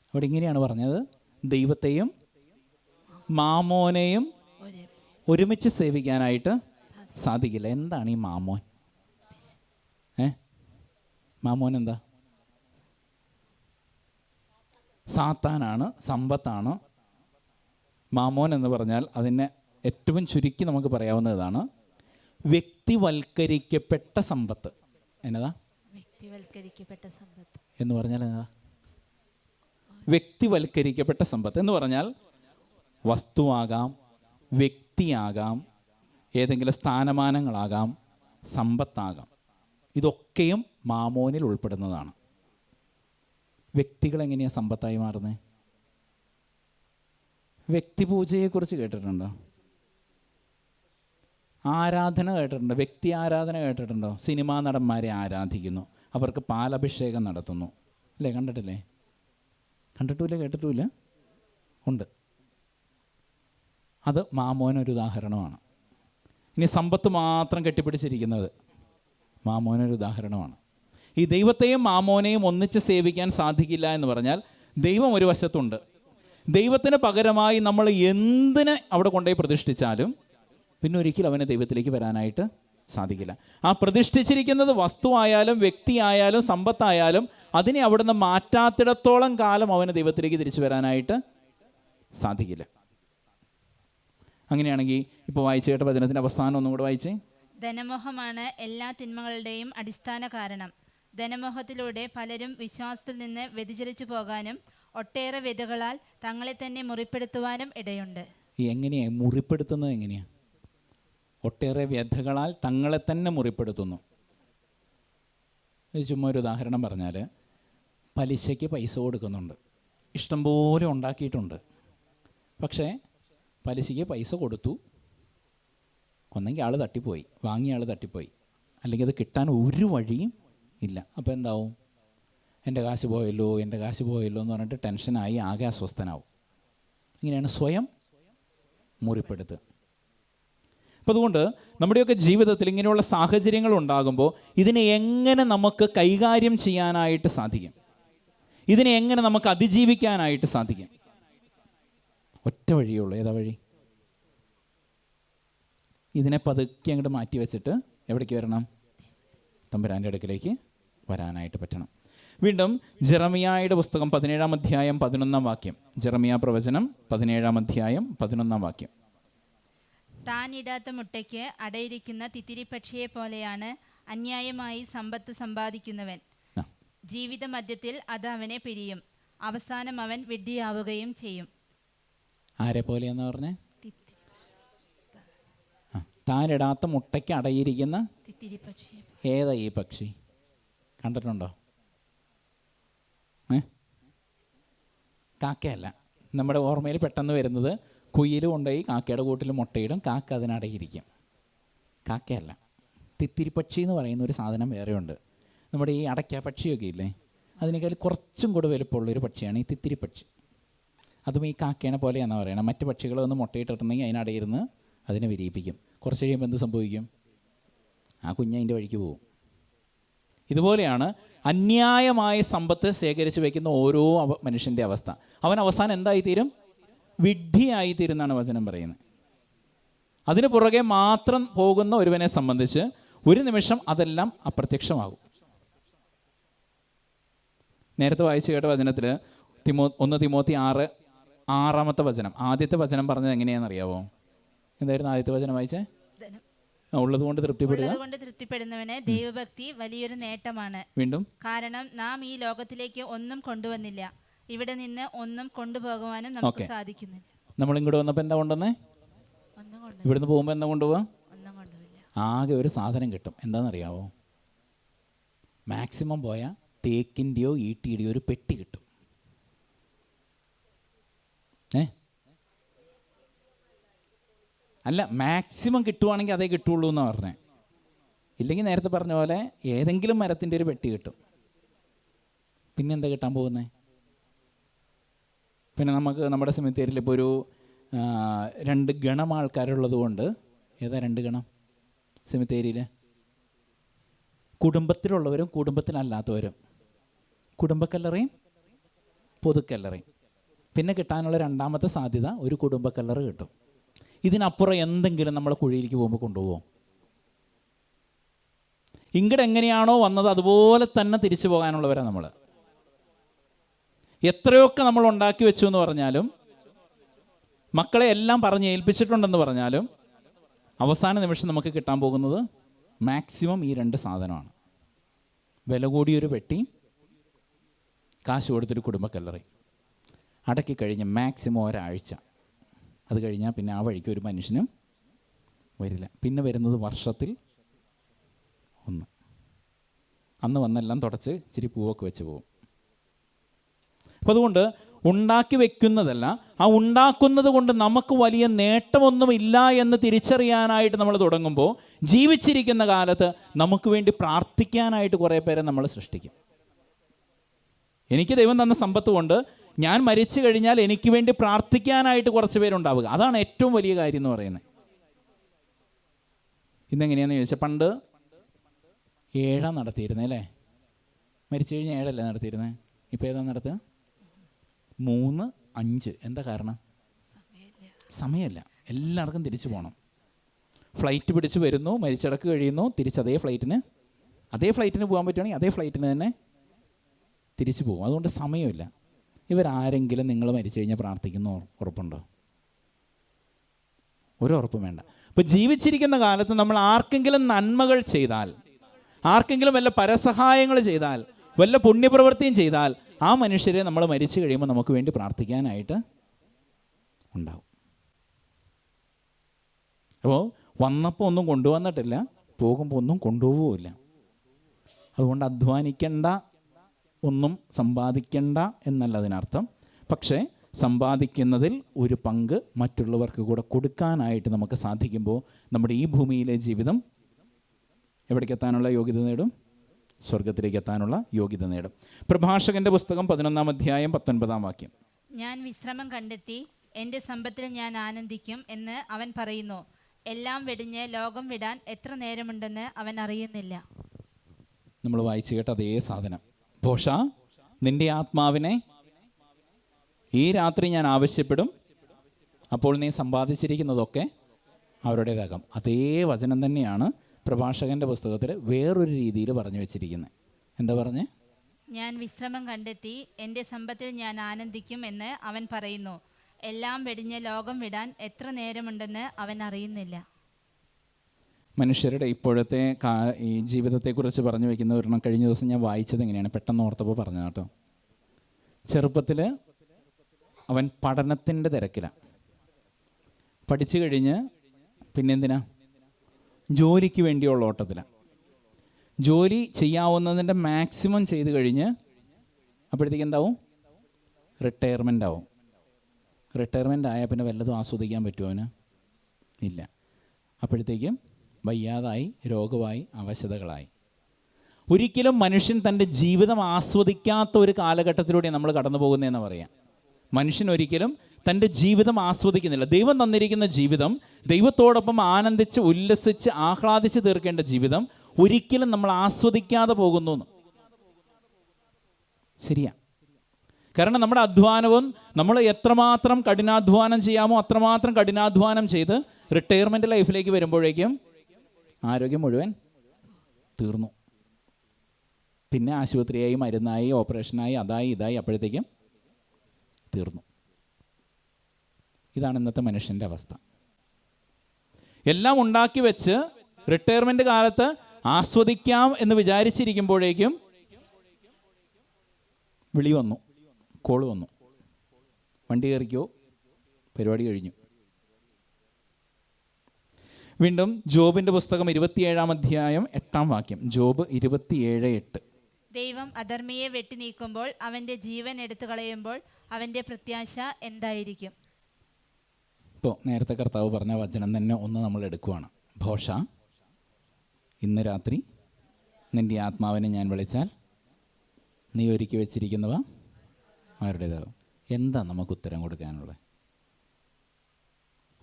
അവിടെ ഇങ്ങനെയാണ് പറഞ്ഞത്: ദൈവത്തെയും മാമോനെയും ഒരുമിച്ച് സേവിക്കാനായിട്ട് സാധിക്കില്ല. എന്താണ് ഈ മാമോൻ? മാമോൻ എന്താ? സാത്താനാണ്, സമ്പത്താണ്. മാമോൻ എന്ന് പറഞ്ഞാൽ അതിനെ ഏറ്റവും ചുരുക്കി നമുക്ക് പറയാവുന്നതാണ് വ്യക്തിവൽക്കരിക്കപ്പെട്ട സമ്പത്ത്. എന്നതാ വ്യക്തിവൽക്കരിക്കപ്പെട്ട സമ്പത്ത് എന്ന് പറഞ്ഞാൽ? എന്നതാ വ്യക്തിവൽക്കരിക്കപ്പെട്ട സമ്പത്ത് എന്ന് പറഞ്ഞാൽ? വസ്തുവാകാം, വ്യക്തിയാകാം, ഏതെങ്കിലും സ്ഥാനമാനങ്ങളാകാം, സമ്പത്താകാം. ഇതൊക്കെയും മാമോനിൽ ഉൾപ്പെടുന്നതാണ്. വ്യക്തികൾ എങ്ങനെയാണ് സമ്പത്തായി മാറുന്നത്? വ്യക്തിപൂജയെക്കുറിച്ച് കേട്ടിട്ടുണ്ടോ? ആരാധന കേട്ടിട്ടുണ്ടോ? വ്യക്തി ആരാധന കേട്ടിട്ടുണ്ടോ? സിനിമാ നടന്മാരെ ആരാധിക്കുന്നു, അവർക്ക് പാലഭിഷേകം നടത്തുന്നു, അല്ലേ? കണ്ടിട്ടില്ലേ? കണ്ടിട്ടുമില്ല, കേട്ടിട്ടുമില്ല? ഉണ്ട്. അത് മാമോനൊരു ഉദാഹരണമാണ്. ഇനി സമ്പത്ത് മാത്രം കെട്ടിപ്പിടിച്ചിരിക്കുന്നത് മാമോനൊരു ഉദാഹരണമാണ്. ഈ ദൈവത്തെയും മാമോനെയും ഒന്നിച്ച് സേവിക്കാൻ സാധിക്കില്ല എന്ന് പറഞ്ഞാൽ ദൈവം ഒരു വശത്തുണ്ട്. ദൈവത്തിന് പകരമായി നമ്മൾ എന്തിനെ അവിടെ കൊണ്ടുപോയി പ്രതിഷ്ഠിച്ചാലും പിന്നെ ഒരിക്കലും അവന് ദൈവത്തിലേക്ക് വരാനായിട്ട് സാധിക്കില്ല. ആ പ്രതിഷ്ഠിച്ചിരിക്കുന്നത് വസ്തുവായാലും വ്യക്തിയായാലും സമ്പത്തായാലും അതിനെ അവിടുന്ന് മാറ്റാത്തിടത്തോളം കാലം അവന് ദൈവത്തിലേക്ക് തിരിച്ചു വരാനായിട്ട് സാധിക്കില്ല. അങ്ങനെയാണെങ്കിൽ ഇപ്പോൾ വായിച്ചു കേട്ട വചനത്തിൻ്റെ അവസാനം ഒന്നും കൂടെ വായിച്ചേ. ധനമോഹമാണ് എല്ലാ തിന്മകളുടെയും അടിസ്ഥാന കാരണം. ധനമോഹത്തിലൂടെ പലരും വിശ്വാസത്തിൽ നിന്ന് വ്യതിചലിച്ചു പോകാനും ഒട്ടേറെ വ്യതകളാൽ തങ്ങളെ തന്നെ മുറിപ്പെടുത്തുവാനും ഇടയുണ്ട്. എങ്ങനെയാണ് മുറിപ്പെടുത്തുന്നത്? എങ്ങനെയാണ്? ഒട്ടേറെ വ്യഥകളാൽ തങ്ങളെ തന്നെ മുറിപ്പെടുത്തുന്നു. ചുമ്മാ ഒരു ഉദാഹരണം പറഞ്ഞാൽ, പലിശയ്ക്ക് പൈസ കൊടുക്കുന്നുണ്ട്, ഇഷ്ടംപോലെ ഉണ്ടാക്കിയിട്ടുണ്ട്. പക്ഷേ പലിശയ്ക്ക് പൈസ കൊടുത്തു, ഒന്നെങ്കിൽ ആൾ തട്ടിപ്പോയി, വാങ്ങിയ ആൾ തട്ടിപ്പോയി, അല്ലെങ്കിൽ അത് കിട്ടാൻ ഒരു വഴിയും ഇല്ല. അപ്പോൾ എന്താവും? എൻ്റെ കാശ് പോയല്ലോ എന്ന് പറഞ്ഞിട്ട് ടെൻഷനായി ആകെ അസ്വസ്ഥനാവും. ഇങ്ങനെയാണ് സ്വയം മുറിപ്പെടുത്തുക. അപ്പം അതുകൊണ്ട് നമ്മുടെയൊക്കെ ജീവിതത്തിൽ ഇങ്ങനെയുള്ള സാഹചര്യങ്ങൾ ഉണ്ടാകുമ്പോൾ ഇതിനെ എങ്ങനെ നമുക്ക് കൈകാര്യം ചെയ്യാനായിട്ട് സാധിക്കും? ഇതിനെ എങ്ങനെ നമുക്ക് അതിജീവിക്കാനായിട്ട് സാധിക്കും? ഒറ്റ വഴിയേ ഉള്ളൂ. ഏതാ വഴി? ഇതിനെ പതുക്കെ അങ്ങോട്ട് മാറ്റി വെച്ചിട്ട് എവിടേക്ക് വരണം? തമ്പുരാൻ്റെ അടുക്കിലേക്ക് വരാനായിട്ട് പറ്റണം. വീണ്ടും ജെറമിയായുടെ പുസ്തകം 17-ാം അധ്യായം 11-ാം വാക്യം. ജെറമിയ പ്രവചനം 17-ാം അധ്യായം 11-ാം വാക്യം. താനിടാത്ത മുട്ടയ്ക്ക് അടയിരിക്കുന്ന തിത്തിരിപ്പക്ഷിയെ പോലെയാണ് അന്യായമായി സമ്പത്ത് സമ്പാദിക്കുന്നവൻ. ജീവിത മധ്യത്തിൽ അത് അവനെ പിരിയും, അവസാനം അവൻ വിഡ്ഢിയാവുകയും ചെയ്യും. ആരെ പോലെയെന്ന് പറഞ്ഞേ? താനിടാത്ത മുട്ടയ്ക്ക് അടയിരിക്കുന്ന തിത്തിരിപ്പക്ഷി. ഏതാ ഈ പക്ഷി? കണ്ടിട്ടുണ്ടോ? കാക്കയല്ല. നമ്മുടെ ഓർമ്മയിൽ പെട്ടെന്ന് വരുന്നത് കുയിൽ കൊണ്ടുപോയി കാക്കയുടെ കൂട്ടിൽ മുട്ടയിടും, കാക്ക അതിനടയിരിക്കും. കാക്കയല്ല. തിത്തിരിപ്പക്ഷി എന്ന് പറയുന്ന ഒരു സാധനം വേറെയുണ്ട്. നമ്മുടെ ഈ അടയ്ക്ക പക്ഷിയൊക്കെ ഇല്ലേ, അതിനേക്കാൾ കുറച്ചും കൂടെ വലുപ്പമുള്ളൊരു പക്ഷിയാണ് ഈ തിത്തിരിപ്പക്ഷി. അതും ഈ കാക്കേനെ പോലെയാണെന്ന് പറയണം. മറ്റ് പക്ഷികളൊന്ന് മുട്ടയിട്ടിട്ടുണ്ടെങ്കിൽ അതിനടയിരുന്ന് അതിനെ വിരിയിപ്പിക്കും. കുറച്ച് കഴിയുമ്പോൾ എന്ത് സംഭവിക്കും? ആ കുഞ്ഞ് അതിൻ്റെ വഴിക്ക് പോകും. ഇതുപോലെയാണ് അന്യായമായ സമ്പത്ത് ശേഖരിച്ച് വയ്ക്കുന്ന ഓരോ മനുഷ്യൻ്റെ അവസ്ഥ. അവൻ അവസാനം എന്തായിത്തീരും? വിഡ്ഢിയായിത്തീരും എന്നാണ് വചനം പറയുന്നത്. അതിന് പുറകെ മാത്രം പോകുന്ന ഒരുവനെ സംബന്ധിച്ച് ഒരു നിമിഷം അതെല്ലാം അപ്രത്യക്ഷമാകും. നേരത്തെ വായിച്ചു കേട്ട വചനത്തിൽ 1 തിമോത്തി 6 വചനം, ആദ്യത്തെ വചനം പറഞ്ഞത് എങ്ങനെയാണെന്നറിയാവോ? എന്തായിരുന്നു ആദ്യത്തെ വചനം വായിച്ചേ? ഉള്ളതുകൊണ്ട് തൃപ്തിപ്പെടുന്നവന് ദൈവഭക്തി വലിയൊരു നേട്ടമാണ്. വീണ്ടും, കാരണം നാം ഈ ലോകത്തിലേക്ക് ഒന്നും കൊണ്ടുവന്നില്ല, ഇവിടെ നിന്ന് ഒന്നും കൊണ്ടുപോകുവാനും നമുക്ക് സാധിക്കുന്നില്ല. നമ്മളിങ്ങോട്ട് വന്നപ്പോൾ എന്താ കൊണ്ടുവന്നേ? ഇവിടുന്ന് പോകുമ്പോൾ എന്താ കൊണ്ടുപോവാ? ആകെ ഒരു സാധനം കിട്ടും. എന്താണെന്നറിയാവോ? മാക്സിമം പോയാൽ തേക്കിൻ്റെയോ ഈട്ടിയുടെയോ ഒരു പെട്ടി കിട്ടും. അല്ല, മാക്സിമം കിട്ടുവാണെങ്കിൽ അതേ കിട്ടുള്ളൂ എന്നാണ് പറഞ്ഞത്. ഇല്ലെങ്കിൽ നേരത്തെ പറഞ്ഞ പോലെ ഏതെങ്കിലും മരത്തിൻ്റെ ഒരു പെട്ടി കിട്ടും. പിന്നെന്താ കിട്ടാൻ പോകുന്നത്? പിന്നെ നമുക്ക് നമ്മുടെ സെമിത്തേരിയിൽ ഇപ്പോൾ ഒരു 2 ഗണം ആൾക്കാരുള്ളത് കൊണ്ട്, ഏതാ 2 ഗണം സെമിത്തേരിയിൽ? കുടുംബത്തിലുള്ളവരും കുടുംബത്തിലല്ലാത്തവരും. കുടുംബക്കല്ലറയും പൊതുക്കല്ലറയും. പിന്നെ കിട്ടാനുള്ള രണ്ടാമത്തെ സാധ്യത ഒരു കുടുംബക്കല്ലറ കിട്ടും. ഇതിനപ്പുറം എന്തെങ്കിലും നമ്മളെ കുഴിയിലേക്ക് പോകുമ്പോൾ കൊണ്ടുപോകും. ഇങ്ങോട്ട് എങ്ങനെയാണോ വന്നത് അതുപോലെ തന്നെ തിരിച്ചു പോകാനുള്ളവരാണ് നമ്മൾ. എത്രയൊക്കെ നമ്മൾ ഉണ്ടാക്കി വെച്ചു എന്ന് പറഞ്ഞാലും, മക്കളെ എല്ലാം പറഞ്ഞ് ഏൽപ്പിച്ചിട്ടുണ്ടെന്ന് പറഞ്ഞാലും, അവസാന നിമിഷം നമുക്ക് കിട്ടാൻ പോകുന്നത് മാക്സിമം ഈ 2 സാധനമാണ്. വില കൂടിയൊരു പെട്ടി, കാശ് കൊടുത്തൊരു കുടുംബക്കല്ലറി. അടക്കി കഴിഞ്ഞ് മാക്സിമം ഒരാഴ്ച, അത് കഴിഞ്ഞാൽ പിന്നെ ആ വഴിക്ക് ഒരു മനുഷ്യനും വരില്ല. പിന്നെ വരുന്നത് വർഷത്തിൽ 1. അന്ന് വന്നെല്ലാം തുടച്ച് ഇച്ചിരി പൂവൊക്കെ വെച്ച് പോകും. അപ്പം അതുകൊണ്ട് ഉണ്ടാക്കി വെക്കുന്നതല്ല, ആ ഉണ്ടാക്കുന്നത് കൊണ്ട് നമുക്ക് വലിയ നേട്ടമൊന്നുമില്ല എന്ന് തിരിച്ചറിയാനായിട്ട് നമ്മൾ തുടങ്ങുമ്പോൾ, ജീവിച്ചിരിക്കുന്ന കാലത്ത് നമുക്ക് വേണ്ടി പ്രാർത്ഥിക്കാനായിട്ട് കുറേ പേരെ നമ്മൾ സൃഷ്ടിക്കും. എനിക്ക് ദൈവം തന്ന സമ്പത്ത് കൊണ്ട് ഞാൻ മരിച്ചു കഴിഞ്ഞാൽ എനിക്ക് വേണ്ടി പ്രാർത്ഥിക്കാനായിട്ട് കുറച്ച് പേരുണ്ടാവുക. അതാണ് ഏറ്റവും വലിയ കാര്യം എന്ന് പറയുന്നത്. ഇന്നെങ്ങനെയാണെന്ന് ചോദിച്ചാൽ, പണ്ട് 7 നടത്തിയിരുന്നത് അല്ലേ? മരിച്ചു കഴിഞ്ഞാൽ 7 അല്ലേ നടത്തിയിരുന്നത്? ഇപ്പോൾ ഏതാ നടത്തുക? 3, 5. എന്താ കാരണം? സമയമില്ല. എല്ലാവർക്കും തിരിച്ചു പോകണം. ഫ്ലൈറ്റ് പിടിച്ച് വരുന്നു, മരിച്ചടക്ക് കഴിയുന്നു, തിരിച്ച് അതേ ഫ്ലൈറ്റിന് പോകാൻ പറ്റുകയാണെങ്കിൽ അതേ ഫ്ലൈറ്റിന് തന്നെ തിരിച്ചു പോകും. അതുകൊണ്ട് സമയമില്ല. ഇവരാരെങ്കിലും നിങ്ങൾ മരിച്ചു കഴിഞ്ഞാൽ പ്രാർത്ഥിക്കുന്ന ഉറപ്പുണ്ടോ? ഒരു ഉറപ്പും വേണ്ട. ഇപ്പോൾ ജീവിച്ചിരിക്കുന്ന കാലത്ത് നമ്മൾ ആർക്കെങ്കിലും നന്മകൾ ചെയ്താൽ, ആർക്കെങ്കിലും വല്ല പരസഹായങ്ങൾ ചെയ്താൽ, വല്ല പുണ്യപ്രവൃത്തിയും ചെയ്താൽ, ആ മനുഷ്യരെ നമ്മൾ മരിച്ചു കഴിയുമ്പോൾ നമുക്ക് വേണ്ടി പ്രാർത്ഥിക്കാനായിട്ട് ഉണ്ടാവും. അപ്പോൾ വന്നപ്പോൾ ഒന്നും കൊണ്ടുവന്നിട്ടില്ല, പോകുമ്പോൾ ഒന്നും കൊണ്ടുപോവുമില്ല. അതുകൊണ്ട് അധ്വാനിക്കേണ്ട, ഒന്നും സമ്പാദിക്കേണ്ട എന്നല്ല അതിനർത്ഥം. പക്ഷേ സമ്പാദിക്കുന്നതിൽ ഒരു പങ്ക് മറ്റുള്ളവർക്ക് കൂടെ കൊടുക്കാനായിട്ട് നമുക്ക് സാധിക്കുമ്പോൾ നമ്മുടെ ഈ ഭൂമിയിലെ ജീവിതം എവിടേക്ക് എത്താനുള്ള യോഗ്യത നേടും? സ്വർഗത്തിലേക്ക് എത്താനുള്ള യോഗ്യത നേടും. പ്രഭാഷകന്റെ പുസ്തകം 11 അധ്യായം 19 വാക്യം. ഞാൻ വിശ്രമം കണ്ടെത്തി, എൻ്റെ സമ്പത്തിൽ ഞാൻ ആനന്ദിക്കും എന്ന് അവൻ പറയുന്നു. എല്ലാം വെടിഞ്ഞ് ലോകം വിടാൻ എത്ര നേരമുണ്ടെന്ന് അവൻ അറിയുന്നില്ല. നമ്മൾ വായിച്ചു കേട്ട അതേ സാധനം. ഭോഷ, നിന്റെ ആത്മാവിനെ ഈ രാത്രി ഞാൻ ആവശ്യപ്പെടും, അപ്പോൾ നീ സമ്പാദിച്ചിരിക്കുന്നതൊക്കെ അവരുടേതാകാം. അതേ വചനം തന്നെയാണ് പ്രഭാഷകന്റെ പുസ്തകത്തിൽ വേറൊരു രീതിയിൽ പറഞ്ഞു വെച്ചിരിക്കുന്നത്. എന്താ പറഞ്ഞേ? ഞാൻ വിശ്രമം കണ്ടെത്തി, എൻ്റെ സമ്പത്തിൽ ഞാൻ ആനന്ദിക്കും എന്ന് അവൻ പറയുന്നു. എല്ലാം വെടിഞ്ഞ് ലോകം വിടാൻ എത്ര നേരമുണ്ടെന്ന് അവൻ അറിയുന്നില്ല. മനുഷ്യരുടെ ഇപ്പോഴത്തെ ഈ ജീവിതത്തെക്കുറിച്ച് പറഞ്ഞു വയ്ക്കുന്ന ഒരെണ്ണം കഴിഞ്ഞ ദിവസം ഞാൻ വായിച്ചത് എങ്ങനെയാണ്, പെട്ടെന്ന് ഓർത്തപ്പോൾ പറഞ്ഞു കേട്ടോ. ചെറുപ്പത്തിൽ അവൻ പഠനത്തിൻ്റെ തിരക്കിലാണ്. പഠിച്ചു കഴിഞ്ഞ് പിന്നെന്തിനാ? ജോലിക്ക് വേണ്ടിയുള്ള ഓട്ടത്തിലാണ്. ജോലി ചെയ്യാവുന്നതിൻ്റെ മാക്സിമം ചെയ്ത് കഴിഞ്ഞ് അപ്പോഴത്തേക്ക് എന്താവും? റിട്ടയർമെൻ്റ് ആവും. റിട്ടയർമെൻ്റ് ആയാൽ പിന്നെ വല്ലതും ആസ്വദിക്കാൻ പറ്റുമോ അവന്? ഇല്ല. അപ്പോഴത്തേക്കും വയ്യാതായി, രോഗമായി, അവശതകളായി. ഒരിക്കലും മനുഷ്യൻ തൻ്റെ ജീവിതം ആസ്വദിക്കാത്ത ഒരു കാലഘട്ടത്തിലൂടെ നമ്മൾ കടന്നു പോകുന്നതെന്ന് പറയാം. മനുഷ്യൻ ഒരിക്കലും തൻ്റെ ജീവിതം ആസ്വദിക്കുന്നില്ല. ദൈവം തന്നിരിക്കുന്ന ജീവിതം, ദൈവത്തോടൊപ്പം ആനന്ദിച്ച് ഉല്ലസിച്ച് ആഹ്ലാദിച്ച് തീർക്കേണ്ട ജീവിതം ഒരിക്കലും നമ്മൾ ആസ്വദിക്കാതെ പോകുന്നു. ശരിയാ. കാരണം നമ്മുടെ അധ്വാനവും, നമ്മൾ എത്രമാത്രം കഠിനാധ്വാനം ചെയ്യാമോ അത്രമാത്രം കഠിനാധ്വാനം ചെയ്ത് റിട്ടയർമെൻറ്റ് ലൈഫിലേക്ക് വരുമ്പോഴേക്കും ആരോഗ്യം മുഴുവൻ തീർന്നു. പിന്നെ ആശുപത്രിയായി, മരുന്നായി, ഓപ്പറേഷനായി, അതായി ഇതായി, അപ്പോഴത്തേക്കും തീർന്നു. ഇതാണ് ഇന്നത്തെ മനുഷ്യൻ്റെ അവസ്ഥ. എല്ലാം ഉണ്ടാക്കി വെച്ച് റിട്ടയർമെൻറ്റ് കാലത്ത് ആസ്വദിക്കാം എന്ന് വിചാരിച്ചിരിക്കുമ്പോഴേക്കും വിളി വന്നു, കോള് വന്നു, വണ്ടി കയറിക്കോ, പരിപാടി കഴിഞ്ഞു. വീണ്ടും ജോബിൻ്റെ പുസ്തകം 27-ാം അധ്യായം 8-ാം വാക്യം. ജോബ് 27:8. ദൈവം അധർമ്മിയെ വെട്ടി നീക്കുമ്പോൾ, അവൻ്റെ ജീവൻ എടുത്തു കളയുമ്പോൾ അവൻ്റെ പ്രത്യാശ എന്തായിരിക്കും? ഇപ്പോൾ നേരത്തെ കർത്താവ് പറഞ്ഞ വചനം തന്നെ ഒന്ന് നമ്മൾ എടുക്കുവാണ്. ഭോഷ, ഇന്ന് രാത്രി നിൻ്റെ ആത്മാവിനെ ഞാൻ വിളിച്ചാൽ നീ ഒരുക്കി വെച്ചിരിക്കുന്നവ ആരുടേതാകും? എന്താ നമുക്ക് ഉത്തരം കൊടുക്കാനുള്ളത്?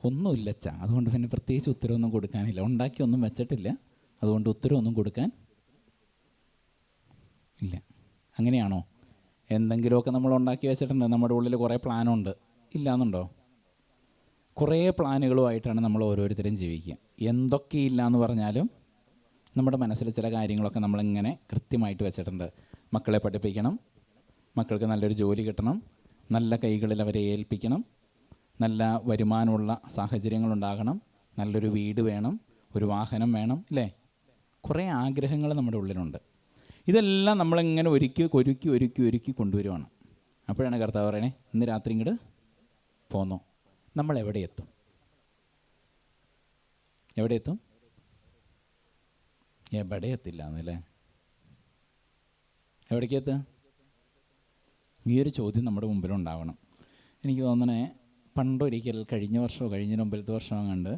ഒന്നുമില്ലച്ച. അതുകൊണ്ട് പിന്നെ പ്രത്യേകിച്ച് ഉത്തരവൊന്നും കൊടുക്കാനില്ല. ഉണ്ടാക്കിയൊന്നും വെച്ചിട്ടില്ല, അതുകൊണ്ട് ഉത്തരവൊന്നും കൊടുക്കാൻ ഇല്ല. അങ്ങനെയാണോ? എന്തെങ്കിലുമൊക്കെ നമ്മൾ ഉണ്ടാക്കി വെച്ചിട്ടുണ്ട്. നമ്മുടെ ഉള്ളിൽ കുറേ പ്ലാനുണ്ട്, ഇല്ലയെന്നുണ്ടോ? കുറേ പ്ലാനുകളുമായിട്ടാണ് നമ്മൾ ഓരോരുത്തരും ജീവിക്കുക. എന്തൊക്കെയില്ല എന്ന് പറഞ്ഞാലും നമ്മുടെ മനസ്സിൽ ചില കാര്യങ്ങളൊക്കെ നമ്മളിങ്ങനെ കൃത്യമായിട്ട് വെച്ചിട്ടുണ്ട്. മക്കളെ പഠിപ്പിക്കണം, മക്കൾക്ക് നല്ലൊരു ജോലി കിട്ടണം, നല്ല കൈകളിൽ അവരെ ഏൽപ്പിക്കണം, നല്ല വരുമാനമുള്ള സാഹചര്യങ്ങളുണ്ടാകണം, നല്ലൊരു വീട് വേണം, ഒരു വാഹനം വേണം, ഇല്ലേ? കുറേ ആഗ്രഹങ്ങൾ നമ്മുടെ ഉള്ളിലുണ്ട്. ഇതെല്ലാം നമ്മളിങ്ങനെ ഒരുക്കി കൊണ്ടുവരുവാണ്. അപ്പോഴാണ് കർത്താവ് പറയണേ, ഇന്ന് രാത്രി ഇങ്ങോട്ട് പോന്നോ. നമ്മൾ എവിടെ എത്തും? എവിടെ എത്തും? എവിടെ എത്തില്ല എന്നല്ലേ? എവിടേക്ക് എത്തുക? ഈ ഒരു ചോദ്യം നമ്മുടെ മുമ്പിലുണ്ടാവണം. എനിക്ക് തോന്നണേ, പണ്ടൊരിക്കൽ, കഴിഞ്ഞ വർഷമോ കഴിഞ്ഞതിന് മുമ്പിലത്തെ വർഷമോ കണ്ട്